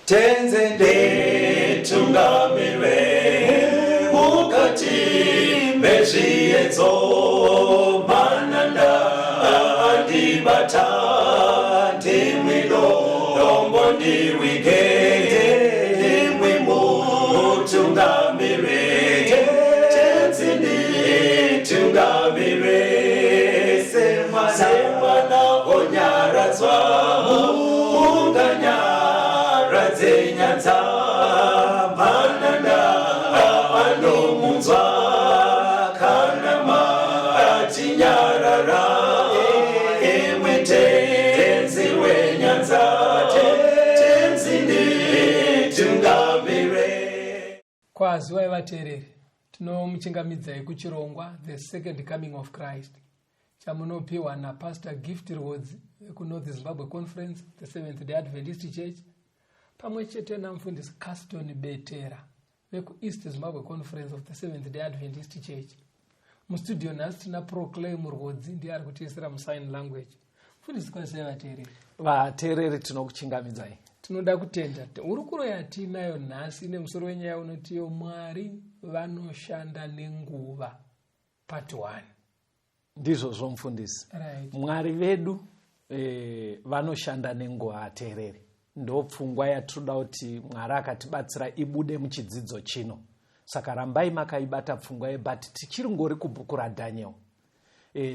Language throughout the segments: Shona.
tenzende tungamire mukati mezviedzo mananda andibata ndimwino dombo ndiwigende ndimwimo tungamire tenzende tungamire semana onyaradzwa unganyara nyanza mananda anomunzwa kanama atinyarara emwete tenzi wenyanza tenzinde tungamire. Kwaziwai vateereri, tinomuchingamidzai kuchirongwa The Second Coming of Christ chamunopiwa naPastor Gift Rhodes kuNorth Zimbabwe Conference, the Seventh-day Adventist Church, pamwe chete namufundisi Caston Betera vekuEast Zimbabwe Conference of the Seventh-day Adventist Church. Mustudio nhasi tina Proclaim Rhodes ndiye ari kutiisira musign language. Mufundisi, kwazai vateereri. Vateereri tinokuchingamidzai. Tinoda kutenda hurukuro yatinayo nhasi ine musoro wenyaya unoti Mwari vanoshanda nenguva part 1. Ndizvo zvomufundisi. Right. Mwari vedu vanoshanda nenguva, ateereri. Ndopfungwa yatinoda kuti Mwari akatibatsira ibude muchidzidzo chino. Saka rambai makaibata pfungwa ye, but tichiri ngori kubhuku raDhaniel.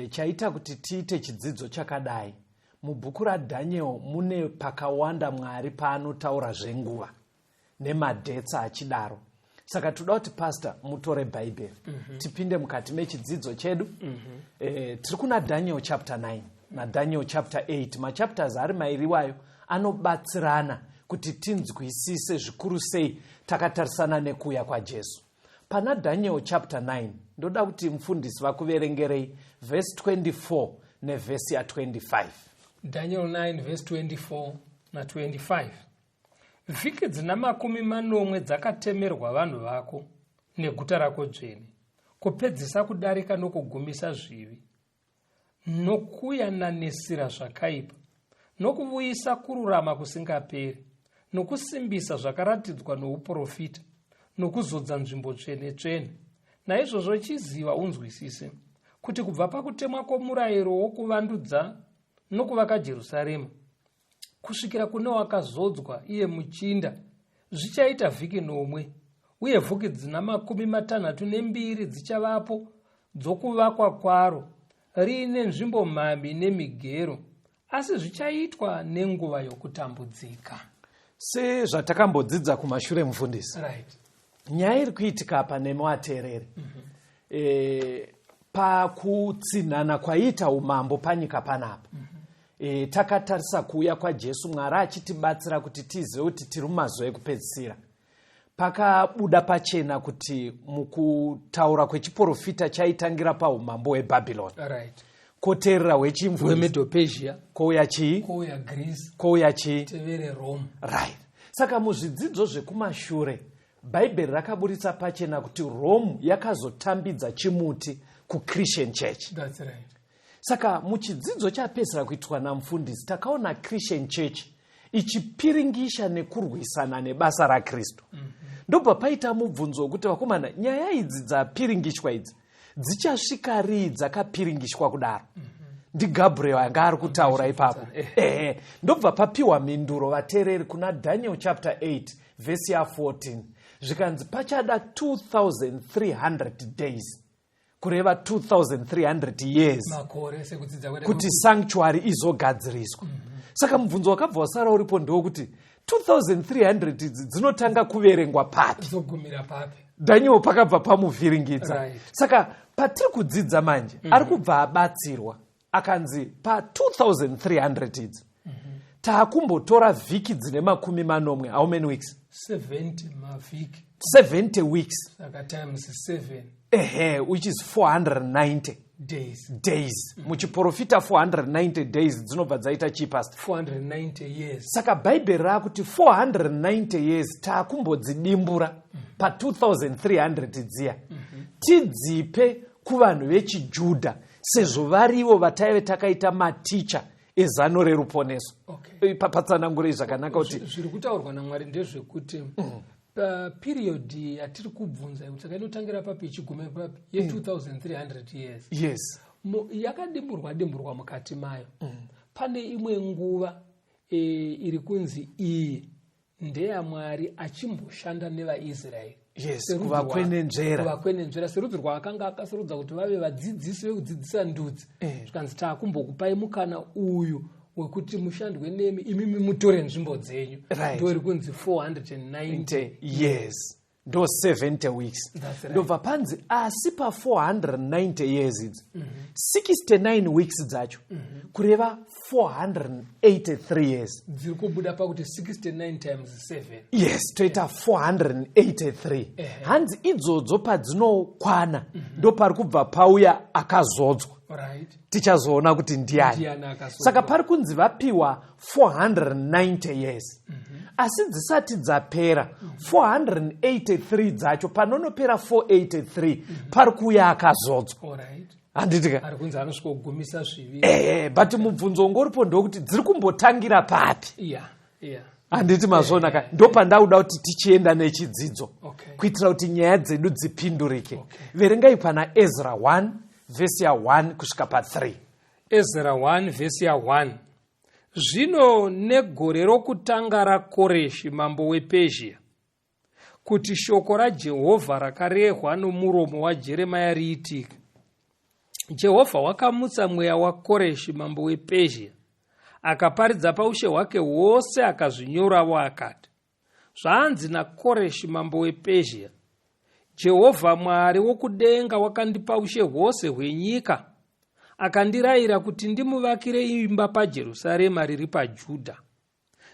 Chaita kuti tiite chidzidzo chakadai. Mubhuku raDhaniel mune pakawanda Mwari paanotaura zvenguva nemadhetsa achidaro. Saka toda kuti pastor mutore Bible tipinde mukati mechidzidzo chedu. Tiri kuna Daniel chapter 9 na Daniel chapter 8. Machapters ari mairiwayo anobatsirana kuti tinzwisise zvikuru sei takatarisana nekuuya kwaJesu. Pana Daniel chapter 9 ndoda kuti mufundisi vakuverengerei verse 24 neverse ya 25. Daniel 9 verse 24 na 25. Vhiki dzina 40 dzakatemerwa vanhu vako neguta rako dzvene, kupedzisa kudarika nokugumisa zvivi, nokuyananisira zvakaipa, nokuvuyisa kururama kusingaperi, nokusimbisa zvakaratidzwa nouprofita, nokuzodza nzvimbo tsvene-tsvene. Naizvozvo chiziva unzwisise kuti kubva pakutemwa kwomurayiro wokuvandudza nokuvaka Jerusarema kusvikira kune wakazodzwa iye muchinda zvichaita vhiki 1, uye vhiki dzina 62 dzichavapo dzokuvakwa kwaro riine nzvimbo mhambi nemigero, asi zvichaitwa nenguva yokutambudzika. Sezvatakambodzidza kumashure mufundisi. Right. Nyaya iri kuitika apa nemi vateereri. Pakutsinhana kwaita umambo panyika panapa. Takatarisa kuuya kwaJesu, Mwari achitibatsira kuti tizive kuti tiri mumazuva ekupedzisira. Pakabuda pachena kuti mukutaura kwechiprofita chaitangira paumambo hweBhabhironi. Right. Koteerera hwechimvuri Medo Persia, kouya chii? kouya Greece, Kouya chii? tevere Rome. Right. Saka muzvidzidzo zvekumashure Bhaibheri rakaburitsa pachena kuti Rome yakazotambidza chimuti kuChristian Church. That's right. Saka muchidzidzo chapedzisira kuitwa namufundisi takaona Christian Church ichipiringisha nekurwisana nebasa raKristu. Ndobva paita mubvunzo wekuti vakomana, nyaya idzi dzapiringishwa idzi dzichasvika rii dzakapiringishwa kudaro? NdiGabriel anga ari kutaura ipapo. Ndobva papiwa mhinduro vateereri kuna Daniel chapter 8 verse ya 14. Zvikanzi pachada 2300 days. Kureva 2300 years kuti sanctuary izogadziriswa. Saka mubvunzo wakabva wasara uripo ndokuti 2300 idzi dzinotanga kuverengwa papi? Daniel pakabva pamuvhiringidza. Right. Saka patiri kudzidza manje ari kubva abatsirwa akanzi pa 2300 idzi taakumbotora vhiki dzine 40. How many weeks? 70 mavhiki. 70 weeks. Saka times 7. Which is 490 days. Muchiprofita 490 days dzinobva dzaita chipast 490 years. Saka Bhaibheri rakuti 490 years taakumbodzidimbura pa 2300 dziya. Tidzipe kuvanhu vechiJudha sezvo varivo vataive takaita maticha ezano reruponeso. Patsanangurei zvakanaka kuti zviri kutaurwa naMwari ndezvekuti period yatiri kubvunza saka inotangira papi ichiguma papi ye2300 years. Yes. Yakadimburwa mukati mayo. Pane imwe nguva iri kunzi iyi ndeyaMwari achimboshanda nevaIsraeri. Yes, kuvakwenenzvera serudzi rwaakanga akasurudza kuti vave vadzidzisi vekudzidzisa ndudzi. Zvikanzi taakumbokupai mukana uyu wekuti mushandwe nemi imimi mutore nzvimbo dzenyu. Ndo iri kunzi 490 years. Ndo 70 weeks. Ndobva panzi asi pa 490 years idzi 69 weeks dzacho kureva 483 years dziri kubuda pakuti 69 times 7. Yes, toita 483. Hanzi idzodzo padzinokwana ndo pari kubva pauya akazodzwa. Tichazoona kuti ndiani. Saka pari kunzi vapiwa 490 years. Asi dzisati dzapera 483 dzacho panonopera 483 pari kuuya akazodzwa. Handitika ari kunzi anosvika zviviri. But mubvunzo ungoripo ndokuti dziri kumbotangira papi. Handiti mazvonaka ndo pandauda kuti tichienda nechidzidzo kuitira kuti nyaya dzedu dzipindurike. Verengai pana Ezra 1 vesi ya 1 kusvika pa 3. Ezra 1 vesi ya 1. Zvino negore rokutanga raKoreshi mambo wePezhia, kuti shoko raJehovha rakarehwa nomuromo waJeremia riitike, Jehovha wakamutsa mweya waKoreshi mambo wePezhia, akaparidza paushe hwake hwose, akazvinyorawo akati, zvanzi naKoreshi mambo wePezhia, Jehovha Mwari wokudenga wakandipa ushe hwose hwenyika, akandirayira kuti ndimuvakire imba paJerusarema riri paJudha.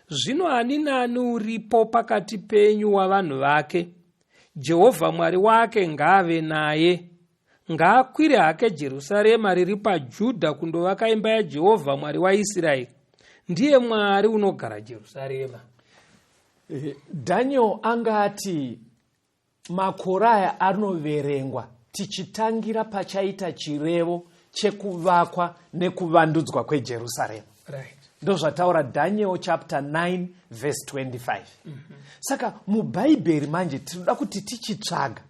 Zvino ani nani uripo pakati penyu wavanhu vake, Jehovha Mwari wake ngaave naye, ngaakwire hake Jerusarema riri paJudha kundovaka imba yaJehovha Mwari waIsraeri. Ndiye Mwari unogara Jerusarema. Daniel angati makore aya anoverengwa tichitangira pachaita chirevo chekuvakwa nekuvandudzwa kweJerusarema. Ndo zvataura Daniel chapter 9 verse 25. Saka mubhaibheri manje tinoda kuti tichitsvaga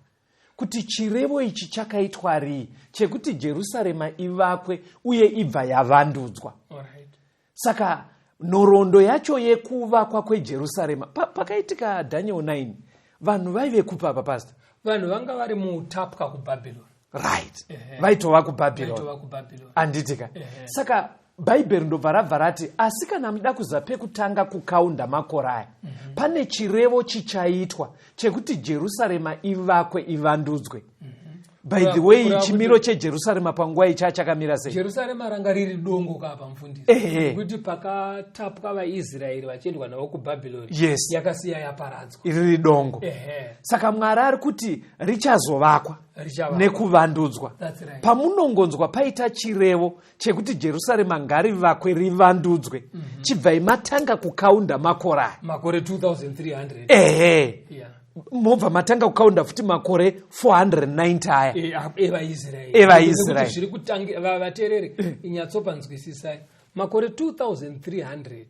kuti chirevo ichi chakaitwa rii chekuti Jerusarema ivakwe uye ibva yavandudzwa. Saka nhoroondo yacho yekuvakwa kweJerusarema pakaitika Daniel 9 vanhu vaive kupa papasta. Vanhu vanga vari muutapwa kuBhabhironi. Vaitova kuBhabhironi. Anditika. Saka bhaibheri ndobva rabva rati asi kana muda kuza pekutanga kukaunda makore aya pane chirevo chichaitwa chekuti Jerusarema ivakwe ivandudzwe. By the way, chimiro cheJerusarema panguva ichi chakamira sei? Jerusarema ranga riri dongo kapa mufundisi. Kuti pakatapwa vaIsraeri vachiendwa navo kuBhabhironi. Yes. Yakasiya yaparadzwa. Riri dongo. Saka Mwari ari kuti richazovakwa nekuvandudzwa. Pamunongonzwa paita chirevo chekuti Jerusarema ngarivakwe rivandudzwe. Chibva matanga kukaunda makore aya. Makore 2300. Mobva matanga kukaunda futi makore 490 aya evaIsraeri zviri kutangira vateereri inyatsopanzwisisai makore 2300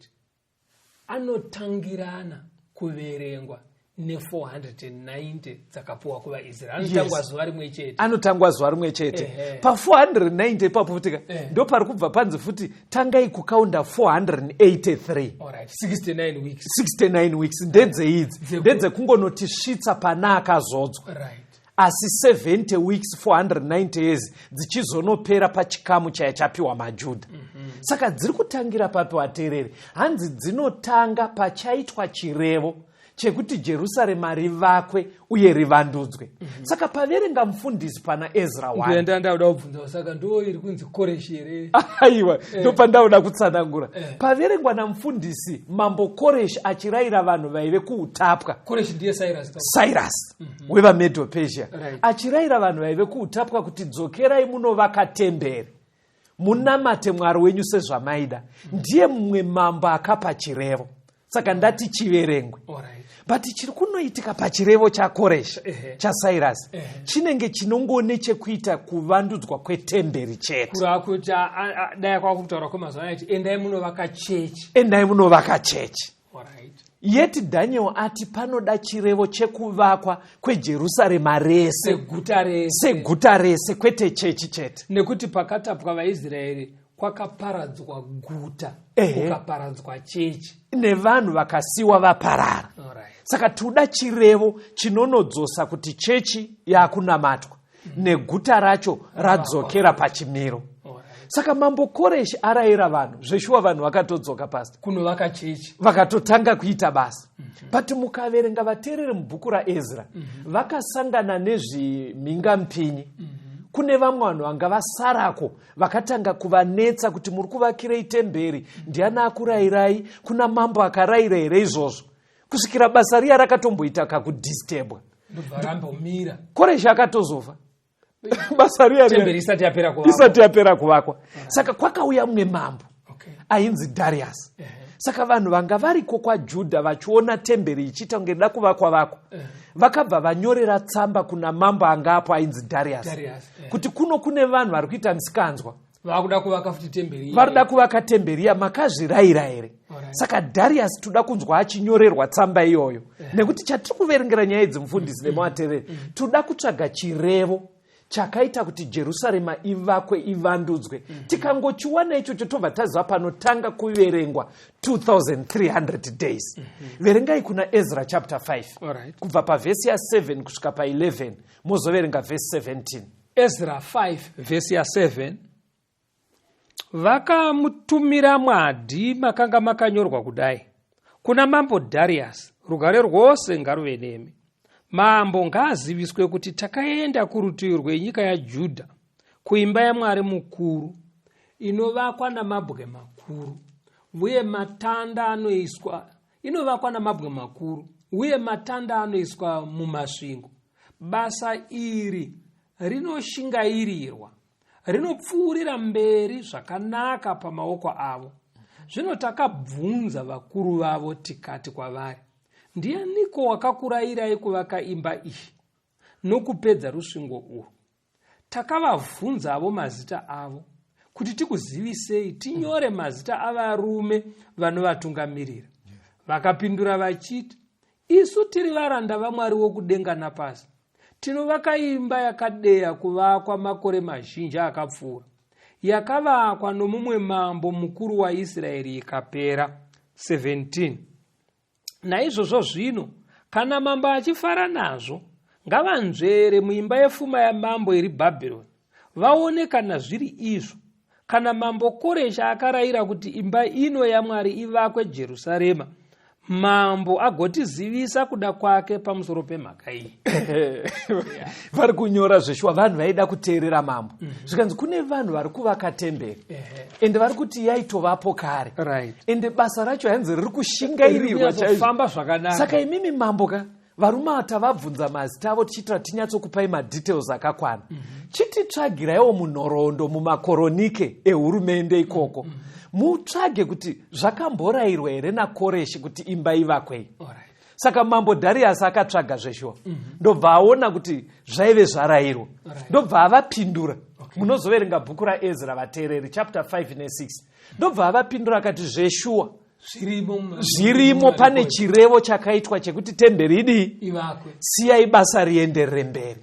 anotangirana kuverengwa ne490 dzakapuwa kuvaIsraeri. Anotangwa zuva rimwe chete. Pa 490 ipapo futika ndo pari kubva panzi futi tangai kukaunda 483. 69 weeks ndedzeidzi ndedze kungonoti svitsa pana akazodzwa. Asi 70 weeks 490 years dzichizonopera pachikamu chaya chapiwa maJudha. Saka dziri kutangira papi wateereri hanzi dzinotanga pachaitwa chirevo chekuti Jerusarema rivakwe uye rivandudzwe. Saka paverenga mufundisi pana Ezra 1. Kuenda ndauda kubvunza saka ndo iri kunzi Koreshi ere. Aiwa, ndo pandauda kutsanangura. Paverengwa namufundisi mambo Koreshi achirayira vanhu vaive kuutapwa. Koreshi ndiye Cyrus. Weva Medo Persia. Achirayira vanhu vaive kuutapwa kuti dzokerai munovaka temberi. Munamate Mwari wenyu sezvamaida. Ndiye mumwe mambo akapa chirevo. saka ndati chiverengwe. Alright. But chiri kunoitika pachirevo chakoreshi chasairasi chinenge chinongone chekuita kuvandudzwa kwetemberi chete. Kurava kuti dai kwakutaura kwemazuva ano endai munovaka chechi. Endai munovaka chechi. Alright. Yeti Daniel ati panoda chirevo chekuvakwa kweJerusarema rese. Seguta rese kwete chechi chete. Nekuti pakatapwa vaIsraeri kwakaparadzwa guta, kukaparadzwa chechi. Nevanhu vakasiwa vaparara. Saka tuda chirevo chinonodzosa kuti chechi yakunamatwa neguta racho radzokera pachimiro. Saka mambo Koreshi arayira vanhu, zveshuwa vanhu vakatodzoka pasi kunovaka chechi, vakatotanga kuita basa. But mukaverenga vateereri mubhuku raEzra vakasangana nezvimhingamupinyi. Kune vamwe vanhu vanga vasarako vakatanga kuvanetsa kuti muri kuvakirei temberi, ndiani akurayirai, kuna mambo akarayira here izvozvo, kusvikira basa riya rakatomboita kakudhistebwa. Koreshi akatozofa basa riya temberi isati yapera kuvakwa. Saka kwakauya mumwe mambo ainzi Darius. Saka vanhu vanga variko kwaJudha vachiona temberi ichiita kunge da kuvakwa vako vakabva vanyorera tsamba kuna mambo angapo ainzi Darius kuti kune vanhu vari kuita musikanzwa vakuda kuvaka futi temberi, varida kuvaka temberi makazvirayira here. Saka Darius toda kunzwa achinyorerwa tsamba iyoyo nekuti chatiri kuverengera nyaya idzi mufundisi nemuvateereri toda kutsvaga chirevo chakaita kuti Jerusarema ivakwe ivandudzwe. Tikangochiwana ichocho tobva taziva panotanga kuverengwa 2300 days. Verengai kuna Ezra chapter 5 kubva pavhesi ya7 kusvika pa11 mozoverenga vhesi 17. Ezra 5 vhesi ya7. Vakamutumira mwadi makanga makanyorwa kudai: kuna mambo Darius, rugare rwose ngaruve nemi. Mambo ngaaziviswe kuti takaenda kurutivi rwenyika yaJudha kuimba yaMwari mukuru inovakwa namabwe makuru uye matanda anoiswa mumasvingo. Basa iri rinoshingairirwa, rinopfuurira mberi zvakanaka pamaoko avo. Zvino takabvunza vakuru vavo tikati kwavari: ndianiko wakakurayirai kuvaka imba iyi nokupedza rusvingo urwu? Takavabvunzavo mazita avo kuti tikuzivisei tinyore mazita avarume vanovatungamirira. Vakapindura vachiti: isu tiri varanda vaMwari wokudenga napasi. Tinovaka imba yakadeya kuvakwa makore mazhinji akapfuura, yakavakwa nomumwe mambo mukuru waIsraeri ikapera. 17. Naizvozvo zvino, kana mambo achifara nazvo, ngavanzvere muimba yepfuma yamambo iri Bhabhironi, vaone kana zviri izvo, kana mambo Koreshi akarayira kuti imba ino yaMwari ivakwe Jerusarema, mambo agotizivisa kuda kwake pamusoro pemhaka iyi. Vari kunyora zveshuwa vanhu vaida kuteerera mambo. Zvikanzi kune vanhu vari kuvaka temberi ende vari kuti yaitovapo kare, ende basa racho hanzi riri kushingairirwa chaizvo. Saka imimi mambo varume tavabvunza mazita avo tichitira tinyatsokupai madetails akakwana. Chititsvagiraiwo munhoroondo mumakoronike ehurumende ikoko. Mutsvage kuti zvakamborayirwa here naKoreshi kuti imba ivakwei. Saka mambo Darius akatsvaga zveshuwa ndobva aona kuti zvaive zvarayirwa, ndobva avapindura. Munozoverenga bhuku raEzra vateereri chapter 5 ne6. Ndobva avapindura akati zveshuwa zvirimo, pane chirevo chakaitwa chekuti temberi idii siyai basa rienderere mberi.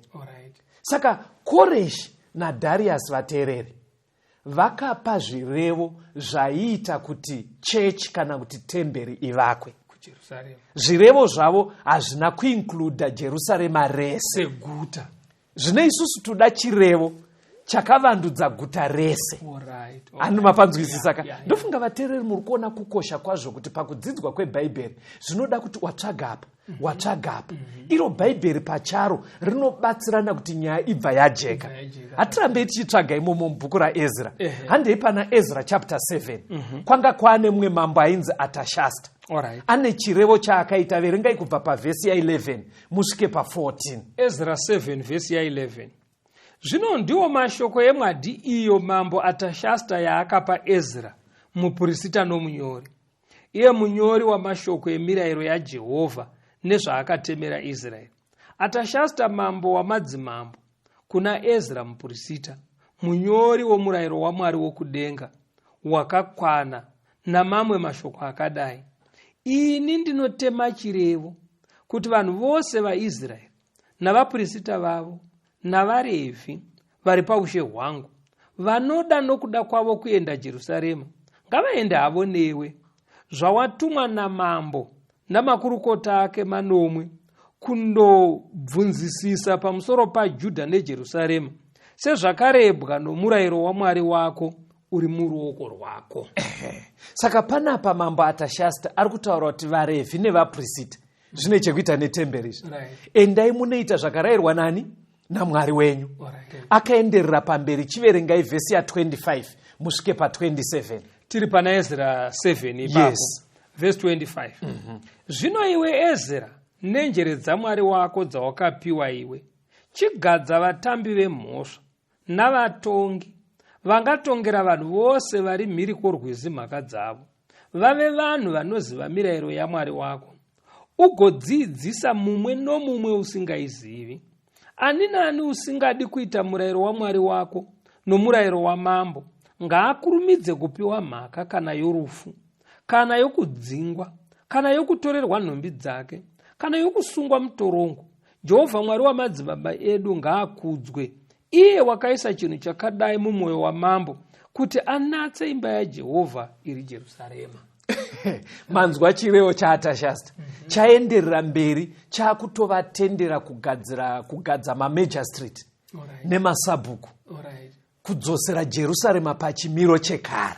Saka Koreshi naDarius vateereri vakapa zvirevo zvaiita kuti chechi kana kuti temberi ivakwe. Zvirevo zvavo hazvina kuinkluda Jerusarema rese guta. Zvine isusu toda chirevo chakavandudza guta rese. Mapanzwisisa ka? Ndofunga vateereri muri kuona kukosha kwazvo kuti pakudzidzwa kwebhaibheri zvinoda kuti watsvaga apa. Iro bhaibheri pacharo rinobatsirana kuti nyaya ibva yajeka. Hatirambei tichitsvaga imomo mubhuku raEzra. Handei pana Ezra chapter 7 kwanga kwaane mumwe mambo ainzi Anoshanda. Ane chirevo chaakaita. Verengai kubva pavhesi ya11 musvike pa14. Ezra 7 vhesi ya11. Zvino ndiwo mashoko emwadi iyo mambo Anoshanda yaakapa Ezra muprista nomunyori. iye munyori wamashoko emirayiro yaJehovha nezvaakatemera Israeri. Atashasta mambo wamadzimambo kuna Ezra muprofita, munyori womurayiro waMwari wokudenga wakakwana namamwe mashoko akadai. Ini ndinotema chirevo kuti vanhu vose vaIsraeri navaprofita vavo navaRevhi vari paushe hwangu vanoda nokuda kwavo kuenda Jerusarema ngavaende havo newe, zvawatumwa namambo namakurukota ake manomwe kundobvunzisisa pamusoro paJudha neJerusarema, sezvakarebwa nomurayiro waMwari wako uri muruoko rwako. Saka panapa mambo Atashasta ari kutaura kuti vaRevhi nevaprofita zvine chekuita netemberi izvi. Endai munoita zvakarayirwa nani? naMwari wenyu. Akaenderera pamberi, chiverengai vhesi ya25 musvike pa27. Tiri pana Ezra 7 ipapo. Yes. Verse 25. Zvino iwe Ezra, nenjere dzaMwari wako dzawakapiwa iwe, chigadza vatambi vemhosva navatongi vangatongera vanhu vose vari mhiri kworwizi mhaka dzavo, vave vanhu vanoziva mirayiro yaMwari wako, ugodzidzisa mumwe nomumwe usingaizivi. Ani nani usingadi kuita murayiro waMwari wako nomurayiro wamambo ngaakurumidze kupiwa mhaka, kana yorufu, kana yokudzingwa, kana yokutorerwa nhumbi dzake, kana yokusungwa mutorongo. Jehovha Mwari wamadzibaba edu ngaakudzwe, iye wakaisa chinhu chakadai mumwoyo wamambo kuti anatse imba yaJehovha iri Jerusarema. Manzwa chirevo chaAtashasta chaenderera mberi chakutovatendera kugadza major street nemasabhuku kudzosera Jerusarema pachimiro chekare.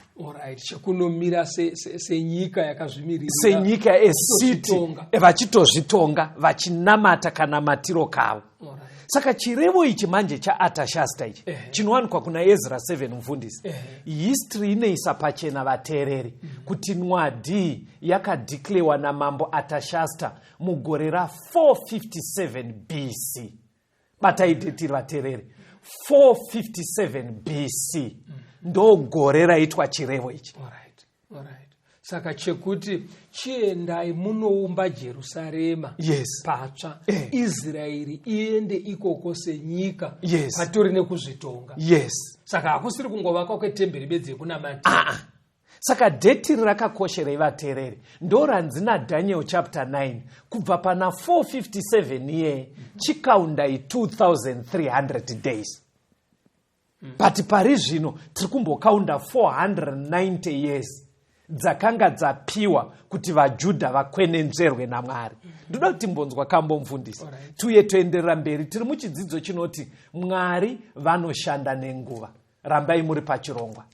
Chekunomira senyika yakazvimirira, senyika esiti vachitozvitonga vachinamata kanamatiro kavo. Saka chirevo ichi manje chaAtashasta ichi chinowanikwa kuna Ezra 7 mufundisi. History inoisa pachena vateereri kuti Mwari yakadhiklewa namambo Atashasta mugore ra457 BC. Bataidetiri vateereri 457 BC ndo gore raitwa chirevo ichi. Saka chekuti chiendai munoumba Jerusarema patsva, Israeri iende ikoko senyika, patori nekuzvitonga. Saka hakusiri kungovakwa kwetemberi bedzi yekunamatira. Saka dheti rakakosherei vateereri ndo ranzi naDaniel chapter 9 kubva pana 457 iye chikaundai 2300 days. But pari zvino tiri kumbokaunda 490 years dzakanga dzapiwa kuti vaJudha vakwenenzverwe naMwari. Ndoda kuti mbonzwa kambo mufundisi tuye toenderera mberi. Tiri muchidzidzo chinoti Mwari vanoshanda nenguva. Rambai muri pachirongwa.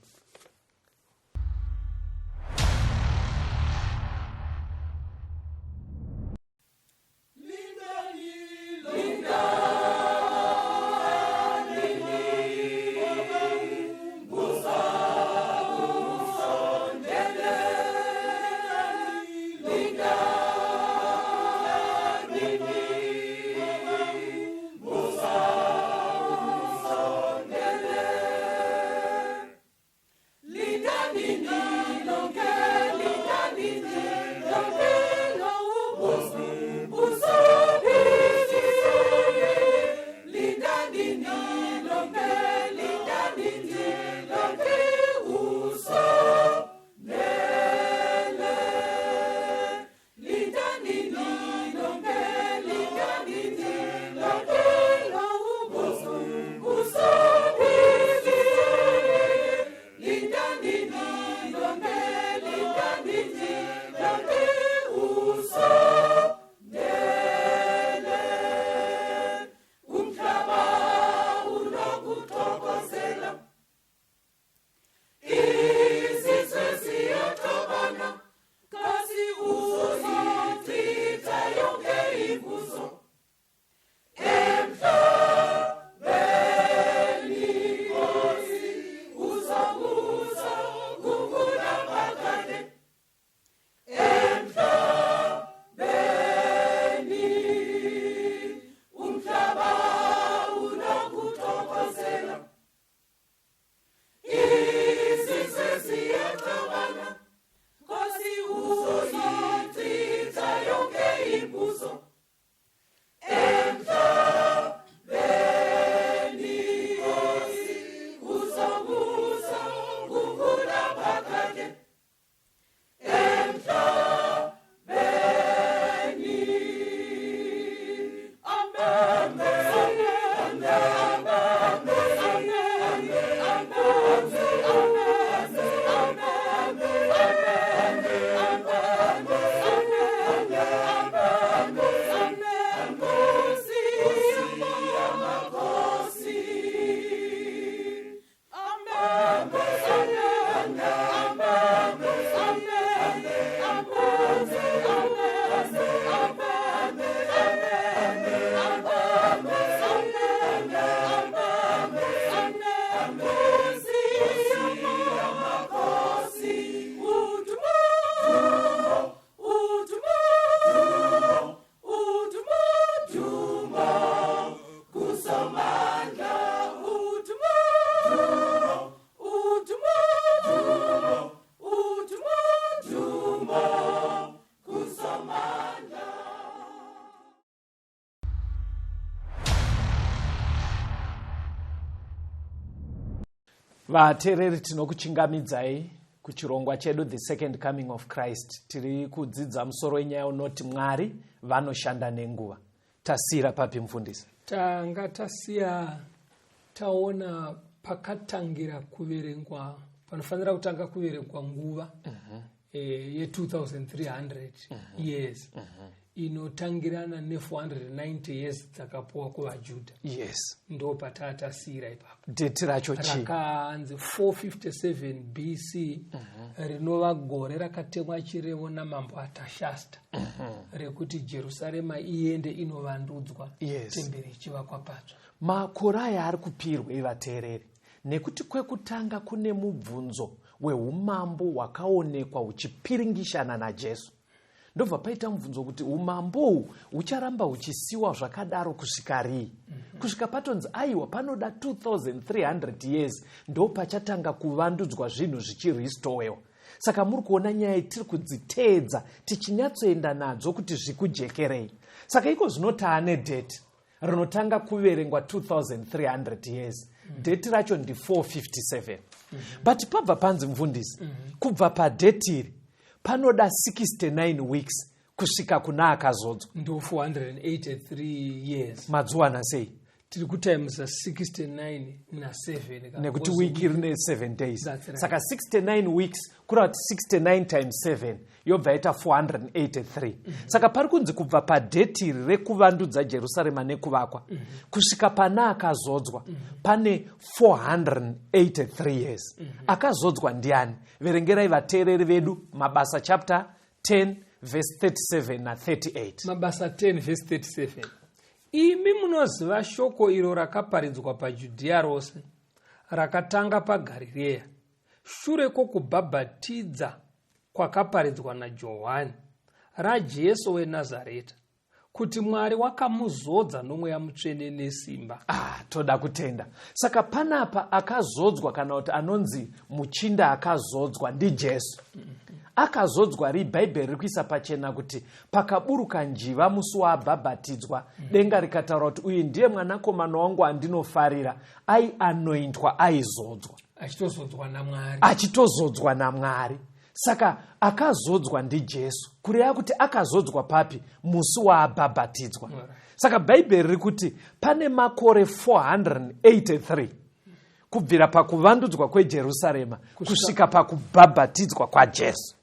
vateereri tinokuchingamidzai kuchirongwa chedu the second coming of Christ. Tiri kudzidza musoro wenyaya unoti Mwari vanoshanda nenguva. Tasira papi mufundisi? Tanga tasiya taona pakatangira kuverengwa, panofanira kutanga kuverengwa nguva ye 2300 years. Inotangirana ne 490 years dzakapuwa kuvaJudha. Yes. Ndo patatasira ipapo. Date racho chi? Rakanzi 457 BC rinova gore rakatemwa chirevo namambo Anoshanda rekuti Jerusarema iende inovandudzwa, temberi ichivakwa patsva. Makore aya ari kupirwa ivateereri nekuti kwekutanga kune mubvunzo weumambo hwakaonekwa huchipiringishana naJesu. Ndobva paita mubvunzo kuti umambo hucharamba huchisiwa zvakadaro kusvika rii? Kusvika patonzi aiwa panoda 2300 years ndo pachatanga kuvandudzwa zvinhu zvichiristowewa. Saka muri kuona nyaya tiri kudziteedza tichinyatsoenda nadzo kuti zvikujekerei. Saka iko zvinotaane date rinotanga kuverengwa 2300 years. Date racho ndi 457. But pabva panzi mufundisi, kubva padate iri panoda 69 weeks kusvika kuna akazodzwa. Ndo 483 years. Madzuwana sei? Tiri kutaimisa 69 na 7. Nekuti wiki rine 7 days. Right. Saka 69 weeks kureva kuti 69 times 7 yobva yaita 483. Saka pari kunzi kubva padate iri rekuvandudza Jerusarema nekuvakwa kusvika pana akazodzwa pane 483 years. Akazodzwa ndiani? Verengerai vateereri vedu Mabasa chapter 10 verse 37 na 38. Mabasa 10 verse 37. Imi munoziva shoko iro rakaparidzwa paJudhea rose, rakatanga paGarireya, shure kwokubhabhatidza kwakaparidzwa naJohani, raJesu weNazareta, kuti Mwari wakamuzodza nomweya mutsvene nesimba. Toda kutenda. Saka panapa akazodzwa kana kuti anonzi muchinda akazodzwa ndi Jesu. Akazodzwa ri Bhaibheri rikuisa pachena kuti pakaburuka njiva musi waabhabhatidzwa, denga rikataura kuti uyu ndiye mwanakomana wangu andinofarira, anointwa, aizodzwa. Achitozodzwa naMwari. Saka akazodzwa ndi Jesu. Kureva kuti akazodzwa papi? Musi waabhabhatidzwa. Saka Bhaibheri rikuti pane makore 483 kubvira pakuvandudzwa kweJerusarema kusvika pakubhabhatidzwa kwaJesu.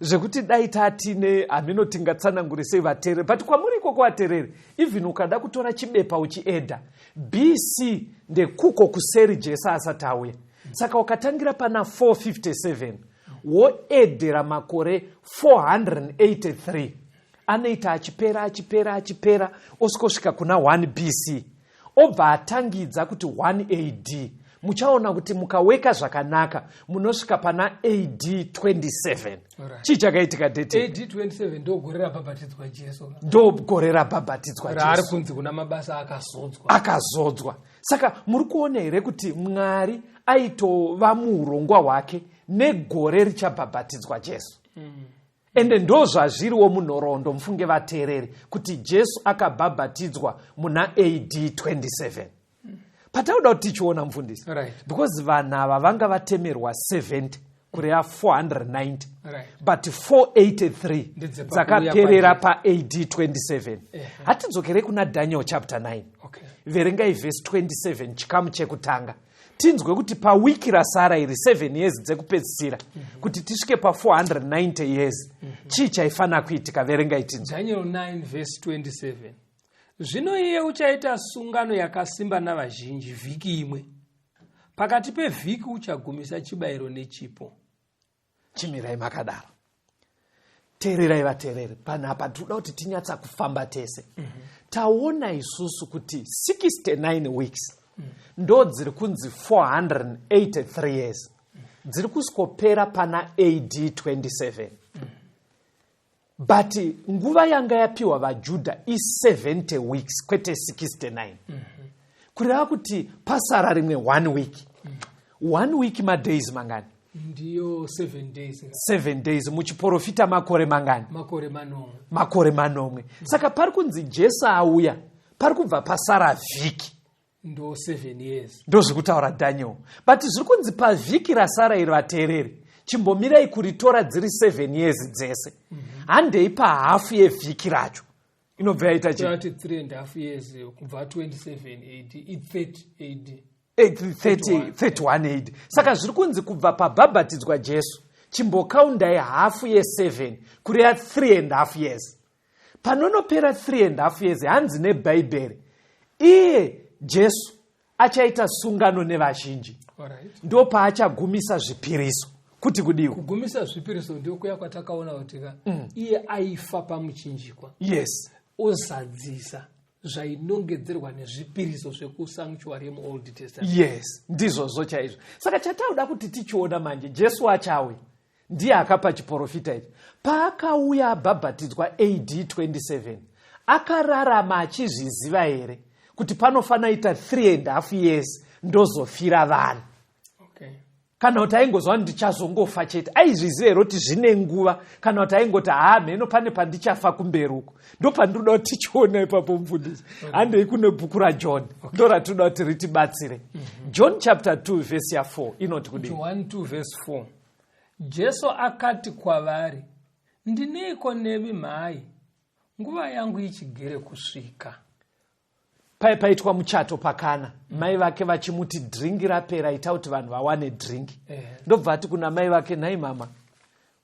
Zvekuti dai tatine hamino tingatsanangurisei vateereri, but kwamuri ikoko vateereri, even ukada kutora chibepa uchiedha BC ndekuko kuseri Jesu asati auya. Saka ukatangira pana 457 woedhera makore 483 anoita achipera osvika kuna 1 BC. Obva atangidza kuti 1 AD. Muchaona kuti mukaweka zvakanaka munosvika pana AD 27. Chii chakaitika date? AD 27 ndo gore rabhabhatidzwa Jesu. Ndo gore rabhabhatidzwa Jesu. Ari kunzi kuna mabasa akazodzwa. Saka muri kuona here kuti Mwari aitova muurongwa hwake negore richabhabhatidzwa Jesu. Ende ndo zvazviriwo munhoroondo, mufunge vateereri, kuti Jesu akabhabhatidzwa muna AD 27. Patauda kuti tichiona mufundisi. Because vanhu ava vanga vatemerwa 70 kureva 490. But 483 dzakaperera paAD 27. Hatidzokerei kuna Daniel chapter 9. Verengai verse 27 chikamu chekutanga. Tinzwe kuti pawiki rasara iri 7 years dzekupedzisira kuti tisvike pa 490 years. Chii chaifana kuitika? Verengai tinzwe. Daniel 9 verse 27. Zvino iye uchaita sungano yakasimba navazhinji vhiki imwe. Pakati pevhiki uchagumisa chibayiro nechipo. Chimirai makadaro. Teererai vateereri, panapa toda kuti tinyatsa kufamba tese. Taona isusu kuti 69 weeks ndo dziri kunzi 483 years. Dziri kuskopera pana AD 27. But nguva yanga yapiwa vaJudha is 70 weeks kwete 69. Kureva kuti pasara rimwe 1 week. 1 week madays mangani? Ndiyo 7 days. 7 days muchiprofita makore mangani? Makore manomwe. Saka pari kunzi Jesu auya, pari kubva pasara vhiki. ndo 7 years. ndozviri kutaura Daniel. But zviri kunzi pavhiki rasara iri vateereri chimbomirai kuritora dziri 7 years dzese. Handei pahafu yevhiki racho inobva yaita chii? 3.5 years kubva 27 AD it's 30 AD 31 AD. Saka zviri kunzi kubva pabhabhatidzwa Jesu chimbokaundai hafu ye7 kureva 3.5 years. Panonopera 3.5 years hanzi nebhaibheri iye Jesu achaita sungano nevazhinji. Alright. Ndo paachagumisa zvipiriso kuti kudiwa. Kugumisa zvipiriso ndio kuya kwatakaona kuti iye aifa pamuchinjikwa. Yes. Ozadzisa zvainongedzerwa nezvipiriso zvekusanctuary yemuOld Testament. Yes, ndizvozvo chaizvo. Saka chatauda kuti tichiona manje Jesu achawe ndiye akapa chiprofita ichi. Paakauya abhabhatidzwa AD 27 akararama achizviziva here kuti panofana ita 3.5 years ndozofira vanhu. Okay. Kana kuti aingozva ndichazongofa chete aizviziva here kuti zvine nguva, kana kuti aingoti mheno pane pandichafa kumberi uko. Ndo pandinoda kuti tichiona ipapo mufundisi. Handei kune bhuku raJohn ndo ratinoda kuti ritibatsire. John chapter 2 verse 4 inoti kudini? 1:2 verse 4. Jesu akati kwavari, ndineiko nemi mai? Nguva yangu ichigere kusvika. Paitwa muchato pakana. Mai vake vachimuti dringi rapera ita kuti vanhu vawane dringi. Ndobva ati kuna mai vake, nhai mama,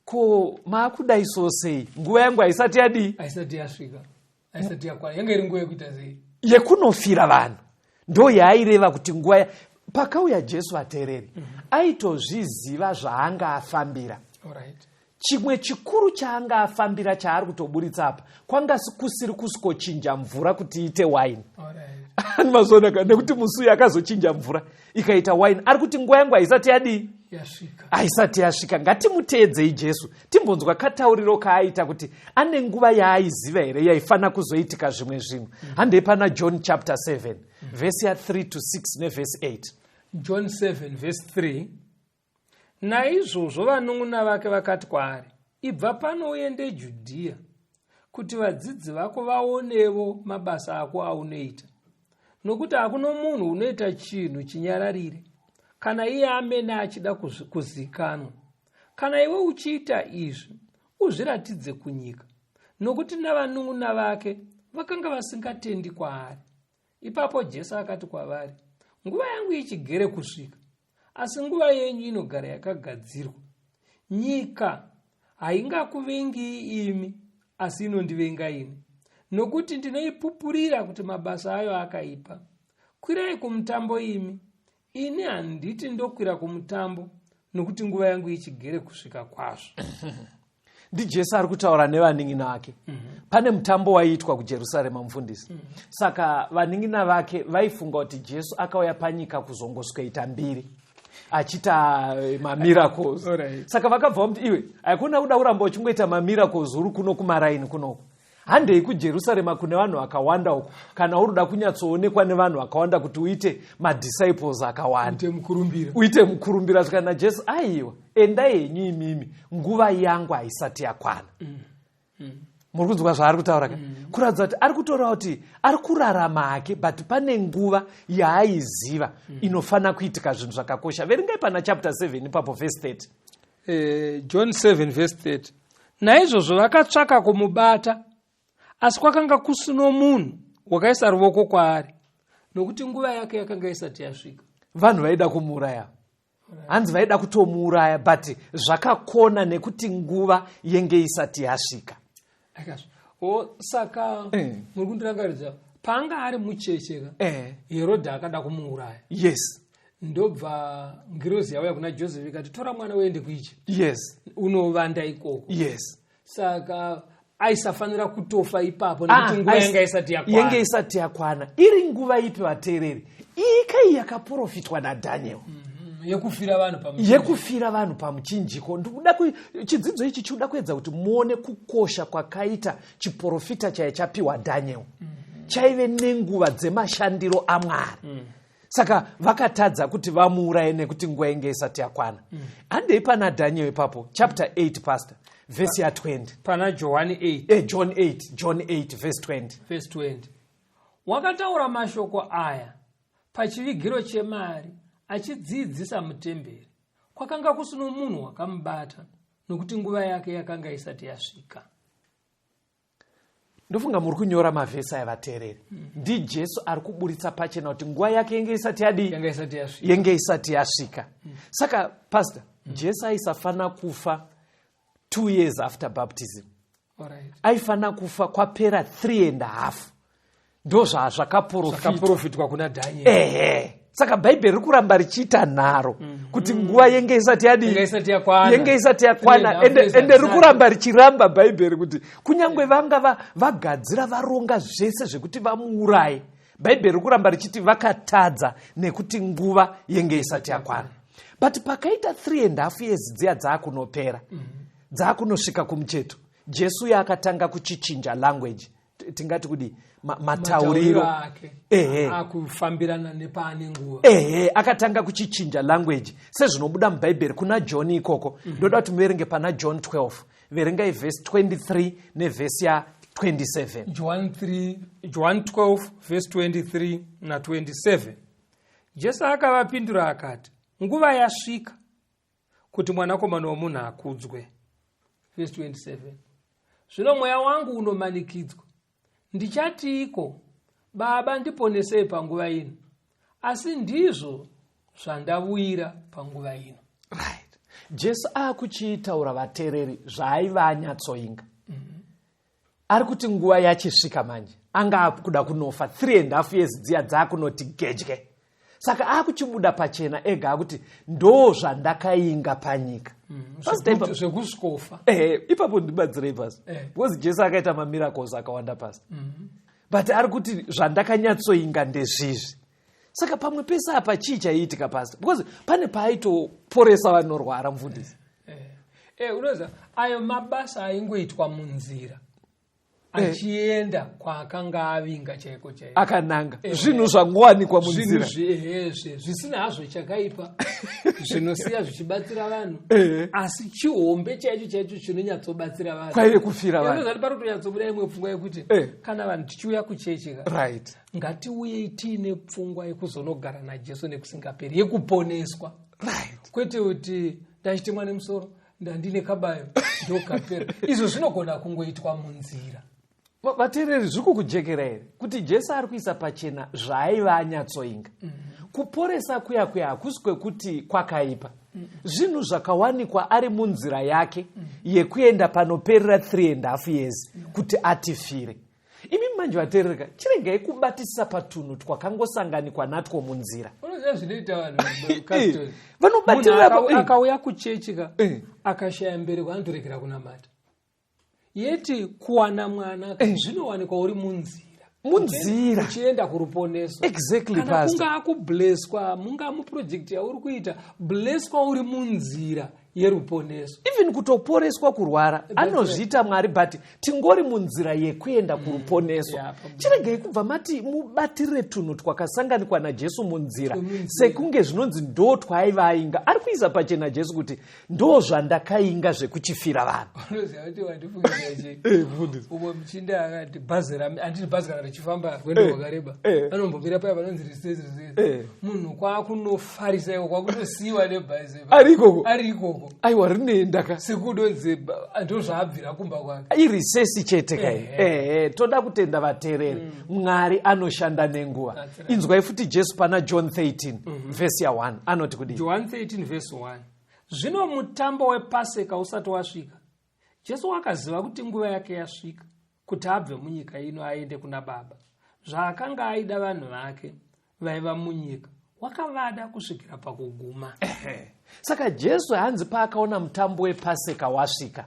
ko maakudai sei? Nguva yangu haisati yadii? Haisati yasvika. Haisati yakwana. Yanga iri nguva yekuita sei? Yekunofira vanhu. Ndo yaaireva kuti nguva pakauya Jesu ateereri. Aitozviziva zvaanga afambira. Alright. Chimwe chikuru chaanga afambira chaari kutoburitsa apa kwanga kusiri kusingochinja mvura kuti iite waini. Alright. Mazonaka nekuti musuyi akazochinja mvura ikaita waini. Ari kuti nguva yangu haisati yadii? Yasvika. Haisati yasvika. Ngatimuteedzei Jesu. Timbonzwa katauriro kaaita kuti ane nguva yaaiziva here yaifana kuzoitika zvimwe zvinhu. Handei pana John chapter 7 verse 3 to 6 neverse 8. John 7 verse 3. Naizvozvo vanun'una vake vakati kwaari, ibva pano uende Judhea, kuti vadzidzi vako vaonevo mabasa ako aunoita. Nokuti hakuna munhu unoita chinhu chinyararire, kana iye amene achida kuzikanwa. Kana iwe uchiita izvi, uzviratidze kunyika. Nokuti navanun'una vake vakanga vasingatendi kwaari. Ipapo Jesu akati kwavari, nguva yangu ichigere kusvika, asi nguva yenyu inogara yakagadzirwa. Nyika haingakuvengi imi, asi inondivenga ini, nokuti ndinoipupurira kuti mabasa ayo akaipa. Kwirai kumutambo imi. Ini handiti ndokwira kumutambo, nokuti nguva yangu ichigere kusvika kwazvo. NdiJesu ari kutaura nevaning'ina vake. Pane mutambo waiitwa kuJerusarema mufundisi. Saka vaning'ina vake vaifunga kuti Jesu akauya panyika kuzongosweta mbiri achita mamiracles. Saka vakabva kuti iwe hakuna kuda kuramba uchingoita mamiracles uri kuno kumaraini kunoko. Handei kuJerusarema kune vanhu vakawanda uko, kana uruda kunyatsoonekwa nevanhu vakawanda kuti uite madisciples akawanda. Uite mukurumbira kana Jesu aiwa endai henyu imimi nguva yangu haisati yakwana. Muri kunzwa zvaari kutaura ka? Kuratidza kuti ari kutora kuti ari kurarama hake but pane nguva yaaiziva inofana kuitika zvinhu zvakakosha. Verengai pana chapter 7 ipapo verse 30. John 7 verse 30. Naizvozvo vakatsvaka kumubata, asi kwakanga kusino munhu wakaisa ruoko kwaari, nokuti nguva yake yakanga isati yasvika. Vanhu vaida kumuuraya. Hanzi vaida kutomuuraya but zvakakona nekuti nguva yenge isati yasvika. Saka muri kundirangaridza panga ari mucheche Herodhi akada kumuuraya. Yes. Ndobva ngirozi yauya kuna Joseph ikati tora mwana uende kuIjipiti. Yes. Unovanda ikoko. Yes. Saka aisafanira kutofa ipapo nekuti nguva yanga isati yakwana. Yenge isati yakwana. Iri nguva ipi vateereri? Ikai yakaprofitwa naDaniel. Yekufira vanhu pamuchinjiko. Ndikuda chidzidzo ichi chikuda kuedza kuti muone kukosha kwakaita chiprofita chaichapiwa Daniel. Chaive nenguva dzemashandiro aMwari. Saka vakatadza kuti vamuuraye nekuti nguva yenge isati yakwana. Handei pana Daniel ipapo chapter 8 pastor verse 20. Pana John 8. John 8 verse 20. Verse 20. Wakataura mashoko aya pachivigiro chemari achidzidzisa mutemberi. Kwakanga kusino munhu wakamubata nokuti nguva yake yakanga isati yasvika. Ndofunga muri kunyora mavhesi avateereri. NdiJesu ari kuburitsa pachena kuti nguva yake yenge isati yasvika. Saka pastor, Jesu aisafana kufa 2 years after baptism. Aifana kufa kwapera 3.5. Ndo zvakaprofitwa kuna Daniel. Saka Bhaibheri riri kuramba richiita nharo kuti nguva yenge isati yakwana ende riri kuramba richiramba Bhaibheri kuti kunyange vanga vagadzira varonga zvese zvekuti vamuuraye, Bhaibheri riri kuramba richiti vakatadza nekuti nguva yenge isati yakwana. But pakaita 3.5 years dziya dzaakunopera, dzaakunosvika kumucheto, Jesu akatanga kuchichinja language, tingati kudi matauriro akufambirana nepaane nguva. Akatanga kuchichinja language sezvinobuda mubhaibheri kuna John ikoko. Ndoda kuti muverenge pana John 12, verengai verse 23 nevhesi ya 27. John 12 verse 23 na 27. Jesu akavapindura akati, nguva yasvika kuti mwanakomana womunhu akudzwe. Verse 27. Zvino mweya wangu unomanikidzwa. Ndichatiiko, Baba ndiponesei panguva ino, asi ndizvo zvandawira panguva ino. Right. Jesu akuchitaura vateereri zvaaiva anyatsoinga. Ari kuti nguva yachisvika manje, anga akuda kunofa 3.5 years dziya dzaakunoti gedye. Saka akuchibuda pachena ega akuti ndo zvandakainga panyika. Zvekuskofa. Ipapo ndibatsirei pasi. Because Jesu akaita mamiracles akawanda pasi. But ari kuti zvandakanyatsoinga ndezvizvi. Saka pamwe pese apa chii chaiitika pasi? Because pane paaitoporesa vanorwara mufundisi. Unoza ayo mabasa aingoitwa munzira. Achienda kwaakanga avinga chaiko. Akananga. Zvinhu zvangowanikwa munzira. Zvisina hazvo chakaipa. Zvinosiya zvichibatsira vanhu. Asi chihombe chaicho chinonyatsobatsira vanhu. Kwaive kufira vanhu. Unoza parotonyatsobuda imwe pfungwa yekuti kana vanhu tichiuya kuchechi, right, ngatiuye tiine pfungwa yekuzonogara naJesu nekusingaperi, yekuponeswa. Right. Kwete kuti ndachitemwa nemusoro, ndandine kabayo, ndokapera. Izvo zvinogona kungoitwa munzira. Vateereri, zviri kukujekera here kuti Jesu ari kuisa pachena zvaaiva anyatsoinga. Kuporesa kuya hakusi kwekuti kwakaipa. Zvinhu zvakawanikwa ari munzira yake yekuenda panoperera 3.5 years kuti atifire. Imi manje vateerereka, chiregai kubatisisa patunhu twakangosanganikwa natwo munzira. Zvinoita vanhu vanobatirira akauya kuchechika akashaya mberi kwandorekera kunamata. Yeti kuwana mwana zvinowanikwa uri munzira uchienda kuruponeso. Exactly, pastor. Kana kunga akublesswa, munga muproject yauri kuita, blesswa uri munzira yeruponeso. Even kutoporeswa kurwara anozviita Mwari, but tingori munzira yekuenda kuruponeso. Chiregai kubva mati mubatirire tunhu twakasanganikwa naJesu munzira sekunge zvinonzi ndo twaiva ainga. Ari kuisa pachena Jesu kuti ndo zvandakainga zvekuchifira vanhu. Unoziva kuti wandifungisa umwe muchinda akati bhazi kana richifamba rwendo rwakareba, anombomira paya vanonzi risezi, munhu kwakunofarisa iwo, kwakutosiyiwa nebhazi ari ikoko. Aiwa rinoenda ka sekudonze ndo zvaabvira kumba kwake irisesi chete kai. Toda kutenda vateereri, Mwari anoshanda nenguva. Inzwai futi Jesu pana John 13 verse ya 1 anoti kudii? John 13 verse 1. Zvino mutambo wePaseka usati wasvika, Jesu akaziva kuti nguva yake yasvika kuti abve munyika ino aende kuna Baba. Zvaakanga aida vanhu vake vaiva munyika wakavada kusvikira pakuguma. Saka Jesu hanzi paakaona mutambo wePaseka wasvika,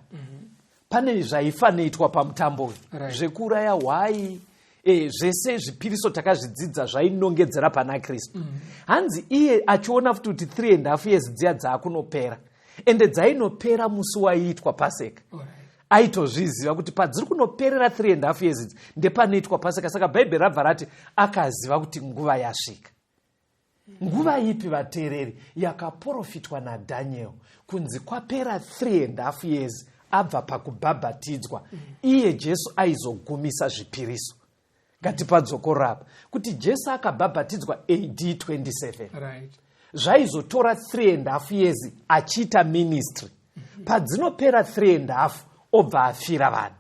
pane zvaifanoitwa pamutambo uyu, zvekuraya hwai, zvese zvipiriso takazvidzidza zvainongedzera pana Kristu. Hanzi iye achiona futi kuti 3.5 years dziya dzaakunopera, ende dzainopera musi waiitwa Paseka. Aitozviziva kuti padziri kunoperera 3.5 years ndepanoitwa Paseka. Saka Bhaibheri rabva rati akaziva kuti nguva yasvika. Nguva ipi vateereri? Yakaprofitwa naDaniel kunzi kwapera 3.5 years abva pakubhabhatidzwa iye Jesu aizogumisa zvipiriso. ngatipadzokoro apa kuti Jesu akabhabhatidzwa AD 27 Right. zvaizotora 3.5 years achiita ministry. Padzinopera 3.5 obva afira vanhu.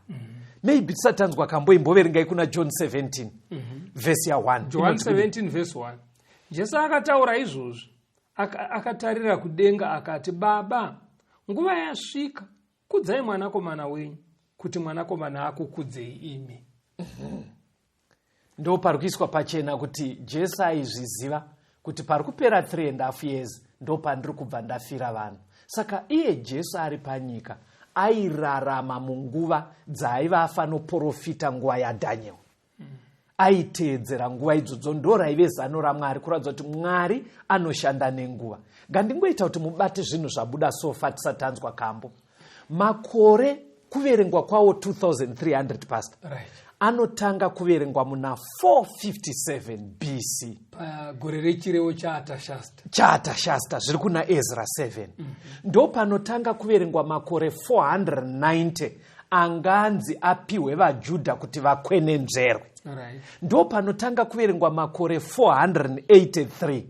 Maybe tisatanzwa kamboimboverengai kuna John 17 verse ya 1. John 17 verse 1. Jesu akataura izvozvi akatarira kudenga akati, Baba, nguva yasvika, kudzai mwanakomana wenyu, kuti mwanakomana akukudzei imi. Ndo pari kuiswa pachena kuti Jesu aizviziva kuti pari kupera 3.5 years ndo pandiri kubva ndafira vanhu. Saka iye Jesu ari panyika airarama munguva dzaaiva afanoprofita nguva yaDhaniel. Aiteedzera nguva idzodzo, ndo raive zano raMwari kuratidza kuti Mwari anoshanda nenguva. Ngandingoita kuti mubate zvinhu zvabuda sofa tisatanzwa kambo. Makore kuverengwa kwawo 2300 pastor. Right. Anotanga kuverengwa muna 457 BC. Gore rechirevo chaAtashasta. Chaatashasta zviri kuna Ezra 7. Ndo panotanga kuverengwa makore 490 anganzi apiwe vaJudha kuti vakwenenzverwe. Right. Ndo panotanga kuverengwa makore 483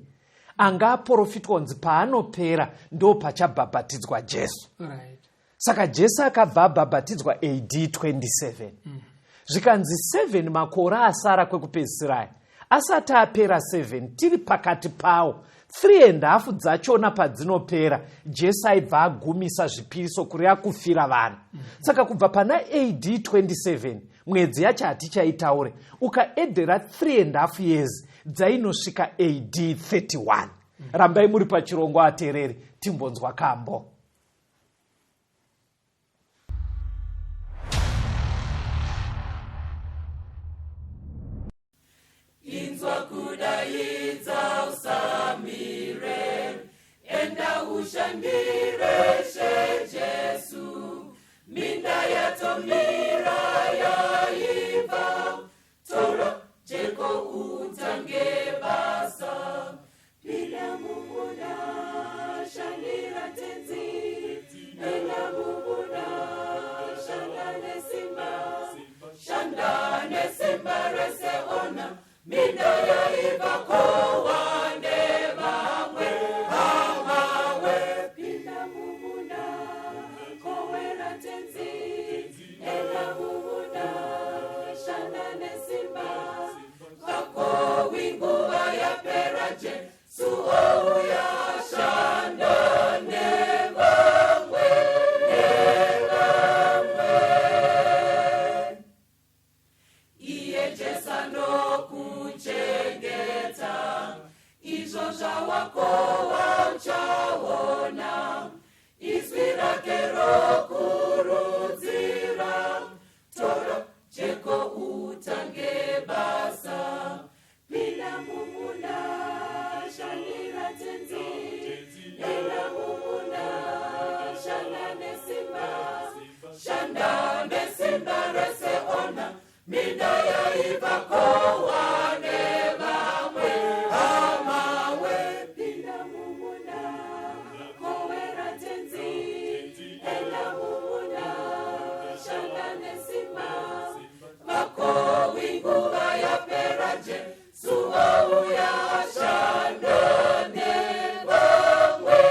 anga aprofitwa kunzi paanopera ndo pachabhabhatidzwa Jesu. Right. Saka Jesu akabva abhabhatidzwa AD 27. Zvikanzi 7 makore asara kwekupedzisira, asati apera 7 tiri pakati pawo 3.5 dzachona padzinopera, Jesu aibva agumisa zvipiriso kuri akufira vanhu. Saka kubva pana AD 27 mwedzi yacho hatichaitaure, ukaedhera 3.5 years dzainosvika AD 31. Rambai muri pachirongo ateereri, timbonzwa kambo. Inzwa kudaidza usamire, enda ushandire Jesu, minda yatomira yaiva, tora jeko utange basa, pila mumuna shandira tenzi, enda mumuna shanda nesimba rese ona, minda yaiva kowane vamwe pila mumuna kowera tenzi, enda mumuna shanda nesimba vako winguva yapera Jesu ouya shanda nevamwe iye Jesu anokuchengeta, izvo zvawako wauchaona, izwi rake rokurudzira, tora jeko utange basa, pila mumuna shandira tenzi, enda mumuna shanda nesimba rese ona, minda yaiva kowane vamwe pila mumuna kowera tenzi, enda mumuna shanda nesimba vako winguva yapera Jesu ouya shanda nevamwe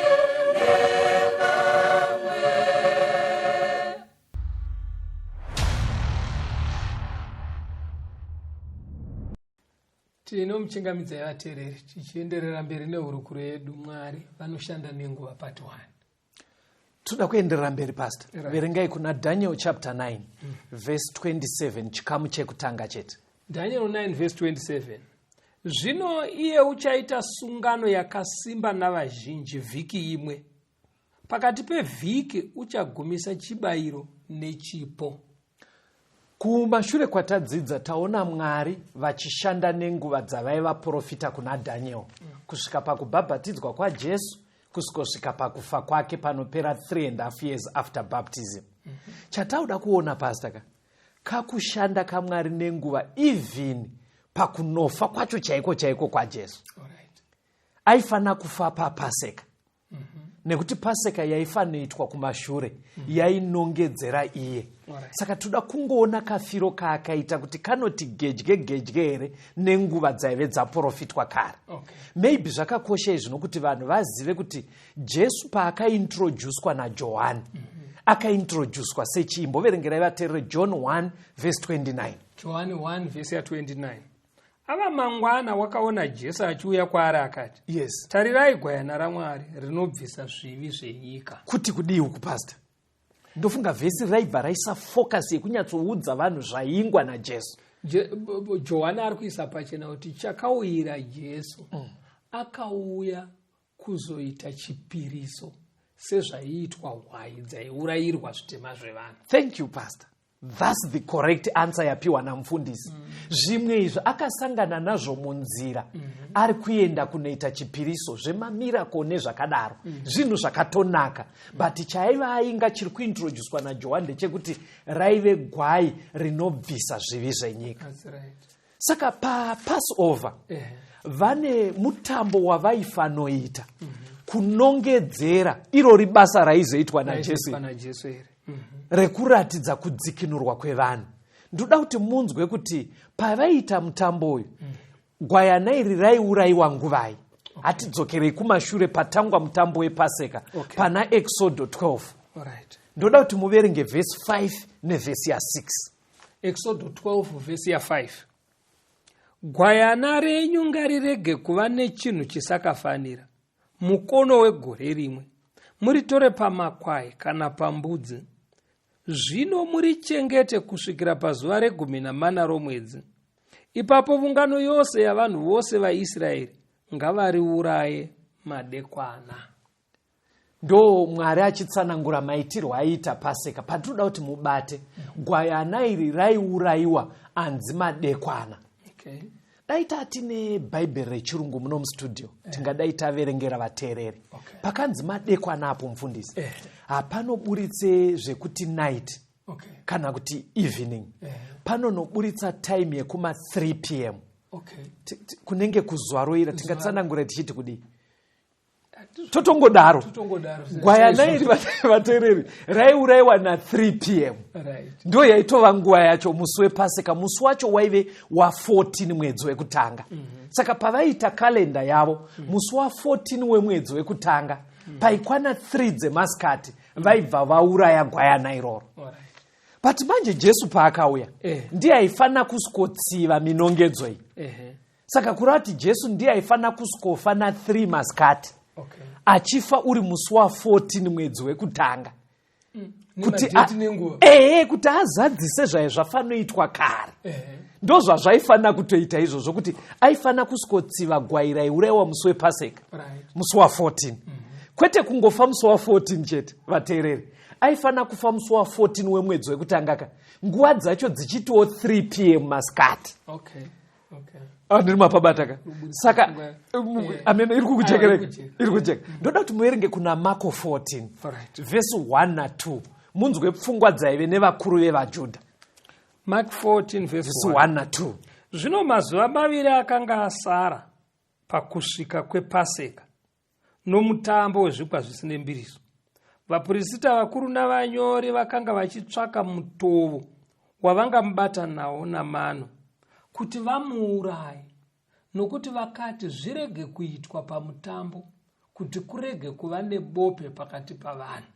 Tinomuchingamidzai vateereri tichienderera mberi nehurukuro yedu Mwari vanoshanda nenguva part 1. Toda kuenderera mberi pastor. Right. Verengai kuna Daniel chapter 9 verse 27 chikamu chekutanga chete. Daniel 9 verse 27. Zvino iye uchaita sungano yakasimba navazhinji vhiki imwe. Pakati pevhiki uchagumisa chibayiro nechipo. Kumashure kwatadzidza taona Mwari vachishanda nenguva dzavaiva profita kuna Daniel kusvika pakubhabhatidzwa kwaJesu kusvika pakufa kwake panopera 3.5 years after baptism. Chatauda kuona pastor kakushanda kaMwari nenguva even pakunofa kwacho chaiko kwaJesu. Alright. Aifana kufa paPaseka. nekuti paseka yaifanoitwa kumashure yainongedzera iye. Saka toda kungoona kafiro kaakaita kuti kanoti gedye here nenguva dzaive dzaprofitwa kare. Maybe zvakakosha izvi nokuti vanhu vazive kuti Jesu paakaintroducedwa naJohani akaintroducedwa sechii. Mboverengerai vateereri John 1 verse 29. John 1 verse 29. Ava mangwana wakaona Jesu achiuya kwaari akati, yes, tarirai gwayana raMwari rinobvisa zvivi zvenyika. Kuti kudii uku pastor? Ndofunga vhesi raibva raisa focus yekunyatsoudza vanhu zvaingwa naJesu. Johani ari kuisa pachena kuti chakauyira Jesu akauya kuzoita chipiriso sezvaiitwa hwai dzaiurayirwa zvitema zvevanhu. Thank you pastor. That's the correct answer yapiwa namufundisi. Zvimwe izvo akasangana nazvo munzira ari kuenda kunoita chipiriso zvemamirako nezvakadaro, zvinhu zvakatonaka. But chaiva ainga chiri kuintroducedwa naJohani ndechekuti raive gwai rinobvisa zvivi zvenyika. That's right. Saka paPassover vane mutambo wavaifanoita kunongedzera iro basa raizoitwa naJesu rekuratidza kudzikinurwa kwevanhu. Ndoda kuti munzwe kuti pavaita mutambo uyu gwayana iri raiurayiwa nguvai. Hatidzokerei kumashure patangwa mutambo wePaseka pana Exodo 12. Ndoda kuti muverenge verse 5 nevhesi ya 6. Exodo 12 verse ya 5. Gwayana renyu ngarirege kuva nechinhu chisakafanira, mukono wegore rimwe, muritore pamakwai kana pambudzi. Zvino murichengete kusvikira pazuva re14 romwedzi. Ipapo ungano yose yavanhu vose vaIsraeri ngavariuraye madekwana. Ndo Mwari achitsanangura maitirwo aiita Paseka. Patinoda kuti mubate gwayana iri raiurayiwa anzi madekwana. Daita tine Bible rechirungu muno mustudio tingadai taverengera vateereri. Pakanzi madekwana apo mufundisi hapanoburitse zvekuti night kana kuti evening. Panonoburitsa time yekuma 3 p.m. kunenge kuzuva roira tingatsanangura tichiti kudii. Totongodaro gwayana iri vateereri raiurayiwa na 3 p.m. ndo yaitova nguva yacho musi wePaseka. Musi wacho waive wa14 mwedzi wekutanga. Saka pavaita kalenda yavo musi wa14 wemwedzi wekutanga paikwana 3 dzemasikati vaibva vauraya gwayana iroro. But manje Jesu paakauya ndiye aifanira kusikotsiva minongedzo iyi. Saka kureva kuti Jesu ndiye aifanira kusikofa na 3 masikati achifa uri musi wa14 mwedzi wekutanga kuti azadzise zvaifanoitwa kare. Ndo zvazvaifanira kutoita izvozvo kuti aifanira kusikotsiva gwai raiurayiwa musi wePaseka musi wa14. Kwete kungofa musi wa14 chete vateereri, aifanira kufa musi wa14 wemwedzi wekutanga nguva dzacho dzichitiwo 3 p.m. masikati. Ndiri mapabataka. Saka amen, iri kukuchekereka. Ndoda kuti muverenge kuna Marko 14 verse 1 na 2 munzwe pfungwa dzaive nevakuru vevaJudha. Mark 14 verse 1 na 2. Zvino mazuva maviri akanga asara pakusvika kwePaseka nomutambo wezvikwa zvisine mbiriso, vaprista vakuru navanyori vakanga vachitsvaka mutovo wavangamubata nawo namano kuti vamuuraye, nokuti vakati zvirege kuitwa pamutambo kuti kurege kuva nebope pakati pavanhu.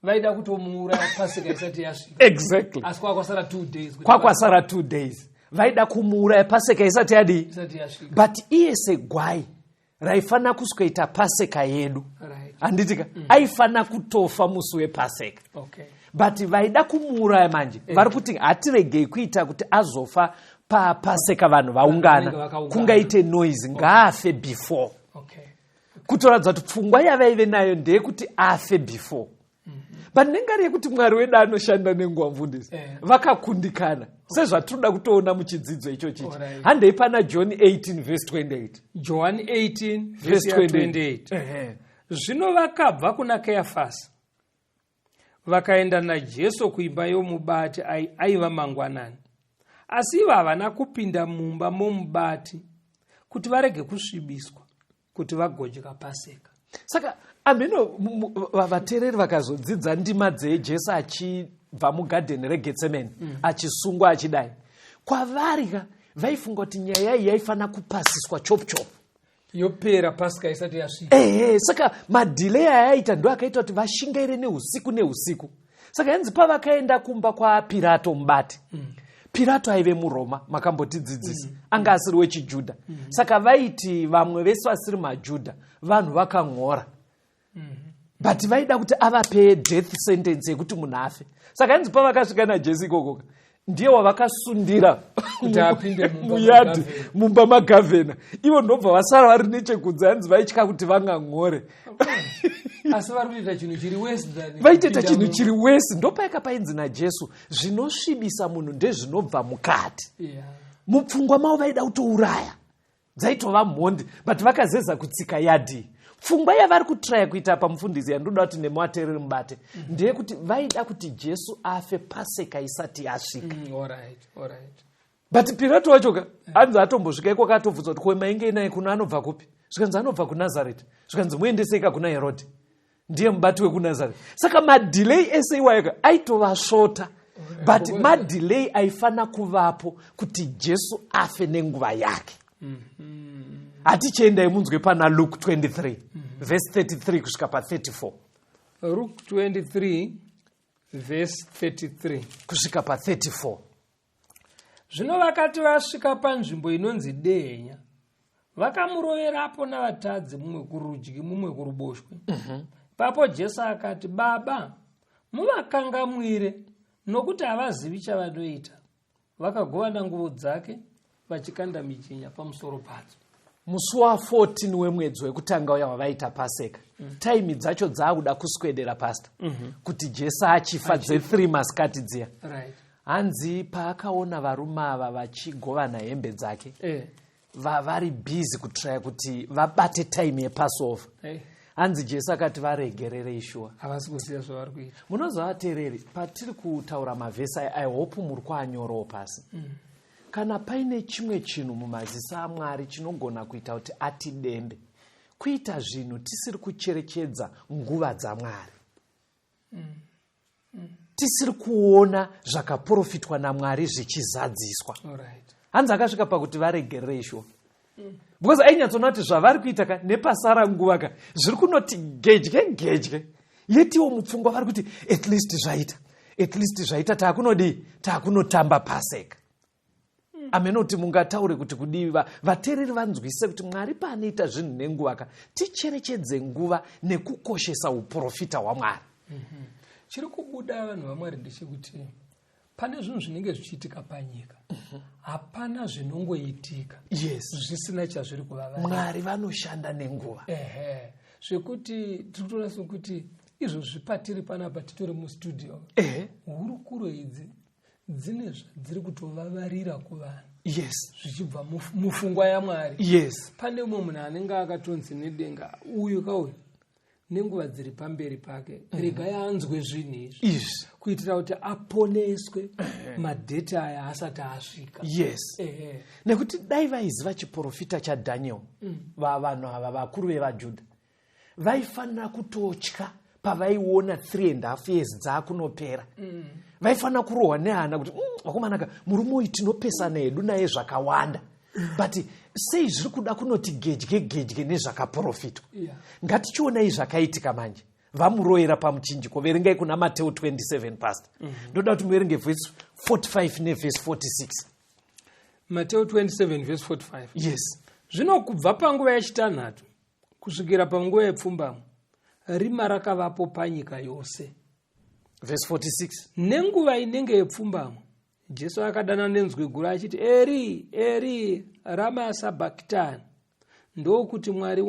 Vaida kutomuuraya Paseka isati yasvika. Exactly. Asi kwakwasara 2 days. Kwakwasara 2 days. Vaida kumuuraya Paseka isati yasvika. But iye segwai raifanira kusvika Paseka yedu. Handitika aifanira kutofa musi wePaseka. But vaida kumuuraya manje vari kuti hatiregei kuita kuti azofa paPaseka vanhu vaungana kungaite noise, ngaafe before. Kutoradza kuti pfungwa yavaive nayo ndeyekuti afe before. But nengari yekuti Mwari wedu anoshanda nenguva mufundisi vakakundikana sezvatinoda kutoona muchidzidzo ichochi. Handei pana John 18 verse 28. John 18 verse 28. Zvino vakabva kuna Kayafasi vakaenda naJesu kuimba yomubati aiva mangwanani. Asi ivo havana kupinda mumba momubati kuti varege kusvibiswa kuti vagodya Paseka. Saka ameno vateereri vakazodzidza ndima dzejesu achibva mugadheni regetsemani achisungwa achidai, kwavari vaifunga kuti nyaya iyi yaifanira kupasiswa chopu chopu yopera pasika isati yasvika. Saka madhilei ayaita ndo akaita kuti vashingaire neusiku. Saka yanzi pavakaenda kumba kwaPirato mubati, Pirato aive muRoma, makambotidzidzisa, anga asiri wechiJudha. Saka vaiti vamwe vese vasiri maJudha, vanhu vakang'ora. But vaida kuti avape death sentence yekuti munhu afe. Saka yanzi pavakasvika naJesu ikokoka, ndiye wavakasundira kuti apinde muyadhi mumba magavhena. Ivo ndobva vasara vari nechekunze, hanzi vaitya kuti vangang'ore. Asi vari kuita chinhu chiri wese than vaiteta chinhu chiri wese. Ndopaika painzi naJesu, zvinosvibisa munhu ndezvinobva mukati. Mupfungwa mavo vaida kutouraya, dzaitova mhondi, but vakazeza kutsika yadhi. Pfungwa yavari kutraya kuita pamufundisi yandoda kuti nemuvateereri mubate ndeyekuti vaida kuti Jesu afe pasika isati yasvika. Alright. But Pirato wachoka hanzi atombosvika iko akatobvunza kuti mainge naye kuno anobva kupi? Zvikanzi anobva kuNazareti. Zvikanzi muendeseika kuna Herodhi, ndiye mubati wekuNazareti. Saka madhilei ese iwayoka aitovasvota, but madhilei aifana kuvapo kuti Jesu afe nenguva yake. Hatichiendai munzwe pana Luke 23 verse 33 kusvika pa34. Luke 23 verse 33 kusvika pa34. Zvino vakati vasvika panzvimbo inonzi Dehenya, vakamuroverapo navatadzi, mumwe kurudyi mumwe kuruboshwe. Papo Jesu akati, Baba, muvakangamwire, nokuti havazivi chavanoita. Vakagovana nguo dzake vachikanda mijenya pamusoro padzo. Musi wa14 wemwedzi wekutanga uya wavaita paseka, taimi dzacho dzaakuda kuswedera pasta, kuti Jesu achifa dze3 masikati dziya. Hanzi paakaona varume ava vachigovana hembe dzake, vari busy kutraya kuti vabate taimi yePassover. Hanzi Jesu akati varegerere ishuwa. Havasi kuziva zvavari kuita. Munozovateereri, patiri kutaura mavhesi I hope muri kuanyorawo pasi. Kana paine chimwe chinhu mumaziso aMwari chinogona kuita kuti atidembe, kuita zvinhu tisiri kucherechedza nguva dzaMwari. Tisiri kuona zvakaprofitwa naMwari zvichizadziswa. Hanzi akasvika pakuti varegerere ishuwa. Because ainyatsona kuti zvavari kuita nepasara nguva zviri kunoti gedye. Yetiwo mupfungwa vari kuti at least zvaita taakunotamba paseka. Amenoti mungataure kuti kudivi vateereri vanzwise kuti Mwari paanoita zvinhu nenguva ticherechedze nguva nekukoshesa uprofita hwaMwari. Chiri kubuda vanhu vaMwari ndechekuti pane zvinhu zvinenge zvichiitika panyika, hapana zvinongoitika zvisina chazviri kuvava. Mwari vanoshanda nenguva. Zvekuti tinotoona sokuti izvo zvipatiri panapa titori mustudio, hurukuro idzi dzine zvadziri kutovavarira kuvanhu zvichibva mufungwa yaMwari. Pane umwe munhu anenge akatonzi nedenga, uyu kauyu nenguva dziri pamberi pake, rega yanzwe zvinhu izvi kuitira kuti aponeswe madheti aya asati asvika. Nekuti dai vaiziva chiprofita chaDhaniel, vanhu ava vakuru vevaJudha vaifanira kutotya pavaiona 3.5 years dzaakunopera. Vaifanira kurohwa nehana kuti vakomanaka murume uyu tinopesana hedu naye zvakawanda, but sei zviri kuda kunoti gedye nezvakaprofitwa. Ngatichionai zvakaitika manje. Vamuroera pamuchinjiko. Verengai kuna Mateo 27 past. Ndoda kuti muverenge verse 45 neverse 46. Mateo 27 verse 45. Zvino kubva panguva yachitanhatu kusvikira panguva yepfumbamwe, rima rakavapo panyika yose. Verse 46. Nenguva inenge yepfumbamwe, Jesu akadana nenzwi guru achiti, Eri, Eri, rama sabakitani, ndokuti Mwari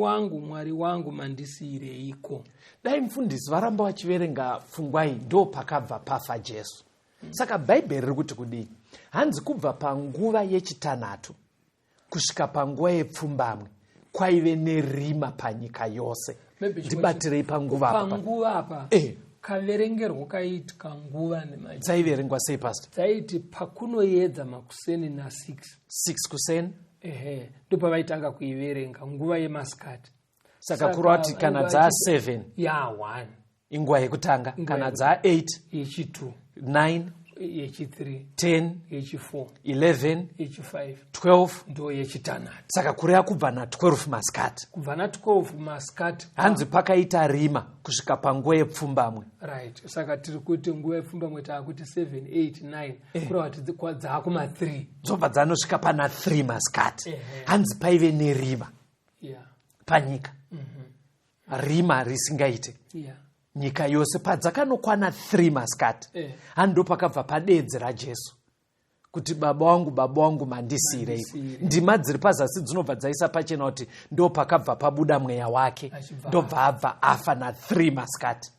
wangu mandisiyireiko? Dai mufundisi varamba vachiverenga pfungwai ndo pakabva pafa Jesu. Saka Bhaibheri riri kuti kudini? Hanzi kubva panguva yechitanhatu kusvika panguva yepfumbamwe kwaive nerima panyika yose. Ndibatirei panguva apa. Panguva apa. Kaverengerwo kaitika nguva nemaji. Dzaiverengwa sei pastor? Dzaiti pakunoedza makuseni na6 kuseni. Ndipo vaitanga kuiverenga nguva yemasikati. saka kureva kuti kana dza7 1 inguva yekutanga, kana dza8 yechi2 9 yechi3 10 yechi4 11 yechi5 12 ndo yechitanhatu. saka kureva kubva na12 masikati, kubva na12 masikati hanzi pakaita rima kusvika panguva yepfumbamwe. right. saka tiri kuti nguva yepfumbamwe taakuti 7 8 9 kureva kuti dzaakuma3 dzobva dzanosvika pana 3 masikati. hanzi paive nerima panyika, rima risingaite. nyika yose padzakanokwana 3 masikati, hando pakabva padedzi rajesu kuti baba wangu mandisirei. ndima dziri pazasi dzinobva dzaisa pachena kuti ndo pakabva pabuda mweya wake, ndobva abva afa na3 masikati.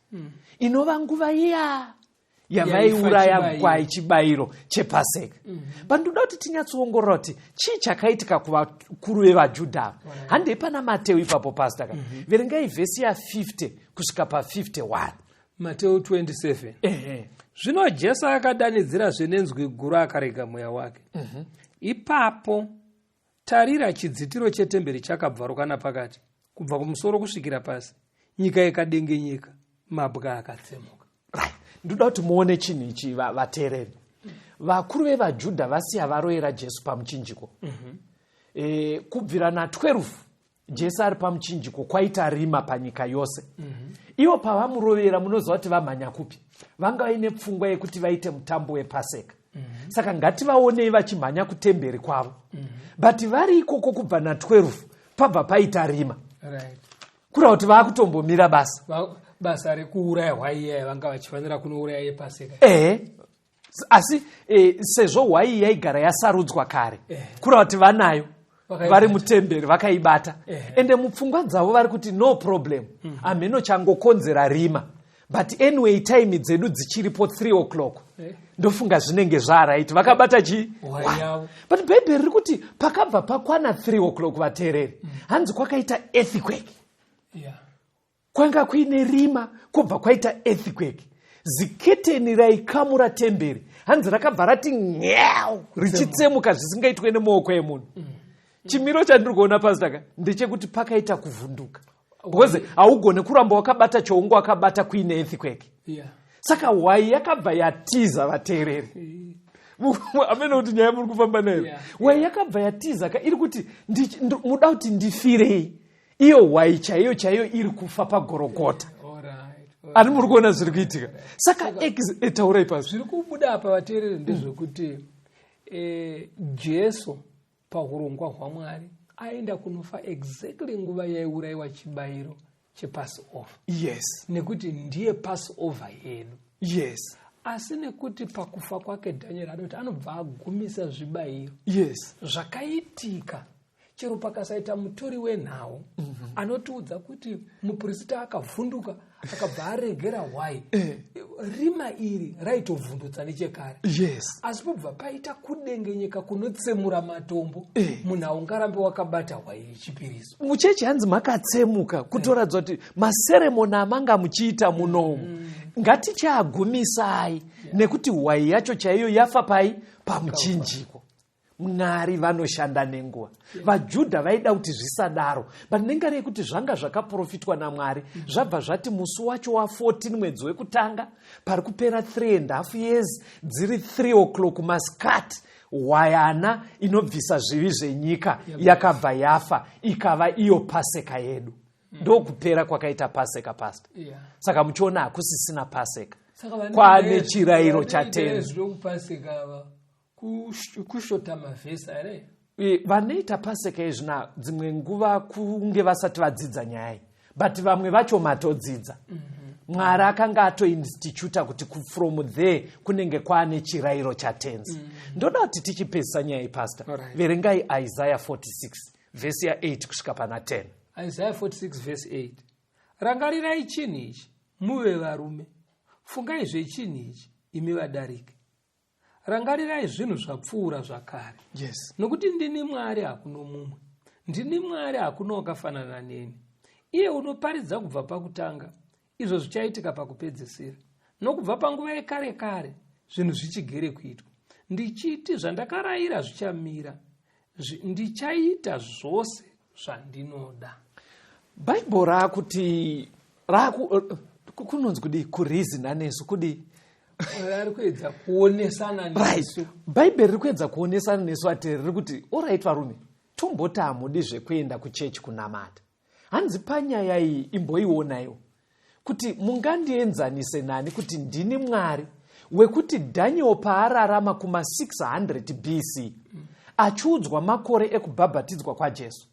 inova nguva iya yavaiuraya kwachibayiro chepaseka. pandoda kuti tinyatsoongorora kuti chii chakaitika kuvakuru vevajudha. handei pana Mateo ipapo pastor. verengai vhesi ya50 kusvika pa51. Mateo 27. Zvino Jesu akadanidzira zvenenzwi guru akarega mweya wake. Ipapo tarira, chidzitiro chetemberi chakabvaruka napakati, kubva kumusoro kusvikira pasi. Nyika ikadengenyeka, mabwe akatsemuka. ndoda kuti muone chinhu ichi vateereri. vakuru vevajudha vasiya varoyera Jesu pamuchinjiko. kubvira na12 Jesu ari pamuchinjiko kwaita rima panyika yose. ivo pavamurovera munoziva kuti vamhanya kupi. vanga vaine pfungwa yekuti vaite mutambo wepaseka. saka ngativaonei vachimhanya kutemberi kwavo. but vari ikoko kubva na12 pabva paita rima. kureva kuti vaakutombomira basa rekuuraya hwai iya vanga vachifanira kunouraya yepaseka. asi sezvo hwai iya igara yasarudzwa kare, kureva kuti vanayo vari mutemberi vakaibata. ende mupfungwa dzavo vari kuti no problem, amheno changokonzera rima, but anyway time dzedu dzichiripo 3 o'clock ndofunga zvinenge zvaraiti vakabata chii. but bhaibheri riri kuti pakabva pakwana 3 o'clock vateereri, hanzi kwakaita earthquake. kwanga kuine rima kubva kwaita earthquake. ziketeni raikamura temberi hanzi rakabva rati nyau richitsemuka zvisingaitwe nemaoko emunhu. chimiro chandiri kuona pasitaka ndechekuti pakaita kuvhunduka, because haugone kuramba wakabata choungo wakabata kuine earthquake. saka hwai yakabva yatiza vateereri. amene kuti nyaya muri kufamba nayo. hwai yakabva yatiza iri kuti muda kuti ndifirei. iyo hwai chaiyo iri kufa pagorogota. ani muri kuona zviri kuitika. saka taurai pasi zviri kubuda apa vateereri ndezvekuti Jesu paurongwa hwaMwari aenda kunofa exactly nguva yaiurayiwa chibayiro chepassover. nekuti ndiye passover yedu. asi nekuti pakufa kwake Dhanieri anoti anobva agumisa zvibayiro zvakaitika. chero pakasaita mutori wenhau anotiudza kuti muprista akavhunduka akabva aregera hwai, rima iri raitovhundutsa nechekare. asi pobva paita kudengenyeka kunotsemura matombo, munhu aungarambe wakabata hwai yechipiriso. muchechi hanzi makatsemuka kutoradza kuti maseremoni amanga muchiita munomu ngatichaagumisai, nekuti hwai yacho chaiyo yafa pamuchinjiko. Mwari vanoshanda nenguva. vajudha vaida kuti zvisadaro, but nengarei kuti zvanga zvakaprofitwa naMwari zvabva zvati musi wacho wa14 mwedzi wekutanga pari kupera 3.5 years dziri 3 o'clock masikati, hwayana inobvisa zvivi zvenyika yakabva yafa, ikava iyo paseka yedu. ndokupera kwakaita paseka pasta. saka muchiona hakusisina paseka, kwaane chirayiro cha10. kushota mavhesi ere vanoita paseka izvina dzimwe nguva kunge vasati vadzidza nyaya, but vamwe vacho matodzidza. Mwari akanga atoinstituta kuti from there kunenge kwaane chirayiro cha10. ndoda kuti tichipedzisa nyaya iyi pastor. verengai Isaiah 46 vhesi ya8 kusvika pana 10. Isaiah 46 vhesi 8. rangarirai chinhu ichi muve varume, fungai zvechinhu ichi imi vadariki. rangarirai zvinhu zvapfuura zvakare. nokuti ndini Mwari hakuno mumwe, ndini Mwari hakuno wakafanana neni. iye unoparidza kubva pakutanga izvo zvichaitika pakupedzisira, nokubva panguva yekare kare zvinhu zvichigere kuitwa. ndichiti zvandakarayira zvichamira, ndichaita zvose zvandinoda. bhaibheri rakuti kunonzi kudi kurizina nesu kudi ari kuedza kuonesana nesu. Bhaibheri riri kuedza kuonesana nesu ateereri riri kuti orit varume, tomboti hamudi zvekuenda kuchechi kunamata. Hanzi panyaya iyi imboionaiwo kuti mungandienzanise nani kuti ndini Mwari wekuti Daniel paararama kuma 600 BC achiudzwa makore ekubhabhatidzwa kwaJesu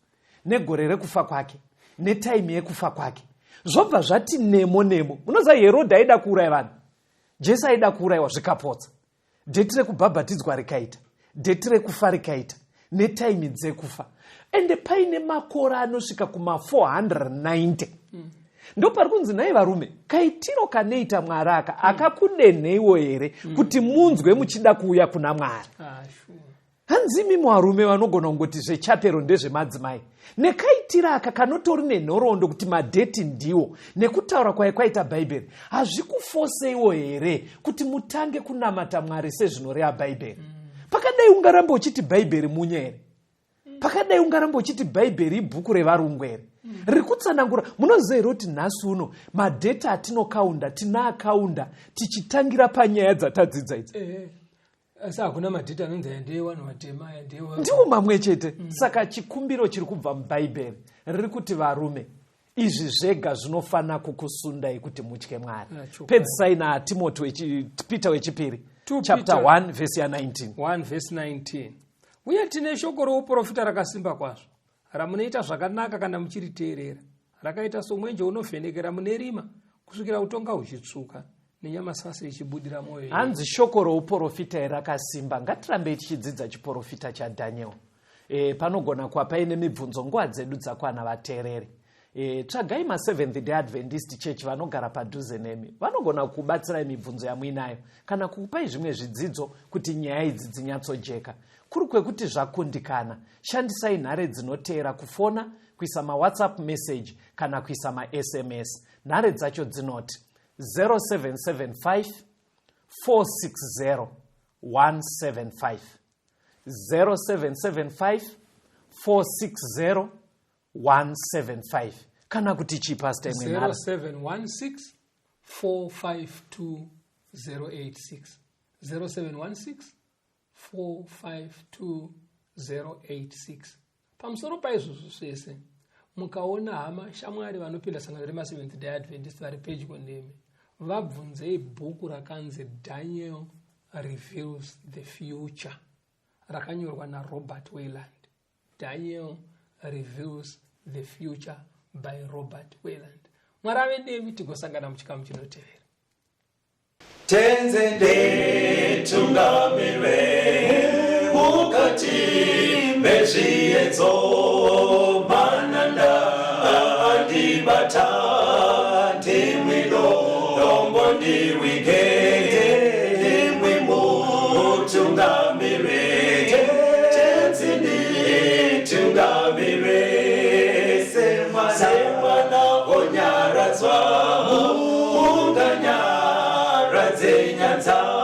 negore rekufa kwake netaimi yekufa kwake, zvobva zvati nemo. Munoziva Herodhi aida kuuraya vanhu, Jesu aida kuurayiwa zvikapotsa, dheti rekubhabhatidzwa rikaita, dheti rekufa rikaita, netaimi dzekufa, ende paine makore anosvika kuma 490. Ndopari kunzi nai varume, kaitiro kaneita Mwari aka akakudenheiwo here kuti munzwe muchida kuuya kuna Mwari? Hanzimi varume vanogona kungoti zvechapero ndezvemadzimai, nekaitira aka kanotori nenhoroondo kuti madheti ndiwo nekutaura kwaita bhaibheri hazvikufoseiwo here kuti mutange kunamata Mwari sezvinoreva bhaibheri? Pakadai ungaramba uchiti bhaibheri munye here? Pakadai ungaramba uchiti bhaibheri ibhuku revarungu here? Riri kutsanangura. Munoziva here kuti nhasi uno madheta atinokaunda tinaakaunda tichitangira panyaya dzatadzidza idzi. Asi hakuna madheta anonzi yandewanhu vatema ndiwo mamwe chete. Saka chikumbiro chiri kubva mubhaibheri riri kuti varume, izvi zvega zvinofana kukusundai kuti mutye Mwari. Pedzisai naTimoti Peter wechipiri chapter 1 verse ya 19. 1 verse 19. Uye tine shoko rouprofita rakasimba kwazvo, ramunoita zvakanaka kana muchiriteerera, rakaita somwenje unovhenekera mune rima kusvikira utonga huchitsvuka nenyama sasa ichibudira mwoyo. Hanzi shoko rouprofita rakasimba. Ngatirambei tichidzidza chiprofita chaDaniel. Panogona kuva paine mibvunzo nguva dzedu dzakwana vateereri. Tsvagai maSeventh Day Adventist Church vanogara padhuze nemi, vanogona kubatsirai mibvunzo yamuinayo kana kukupai zvimwe zvidzidzo kuti nyaya idzi dzinyatsojeka. Kuri kwekuti zvakundikana, shandisai nhare dzinoteera kufona, kuisa maWhatsApp message kana kuisa maSMS. Nhare dzacho dzinoti 0775 460 175, 0775 460 175. Kana kuti chipasta imwe nhara 0716 452 086, 0716 452 086. Pamusoro paizvozvo zvese, mukaona hama shamwari vanopinda sangano remaSeventh Day Adventist vari pedyo nemi, vabvunzei bhuku rakanzi Daniel Reveals the Future, rakanyorwa naRobert Wayland. Daniel Reveals the Future by Robert Wayland. Mwari ave nemi, tigosangana muchikamu chinotevera. Tenzende tungamire mukati mezviedzo mananda andibata ndimwino dombo ndiwike ndimwimu tungamire tenzende tungamire semwana onyaradzwa unganya Nyanza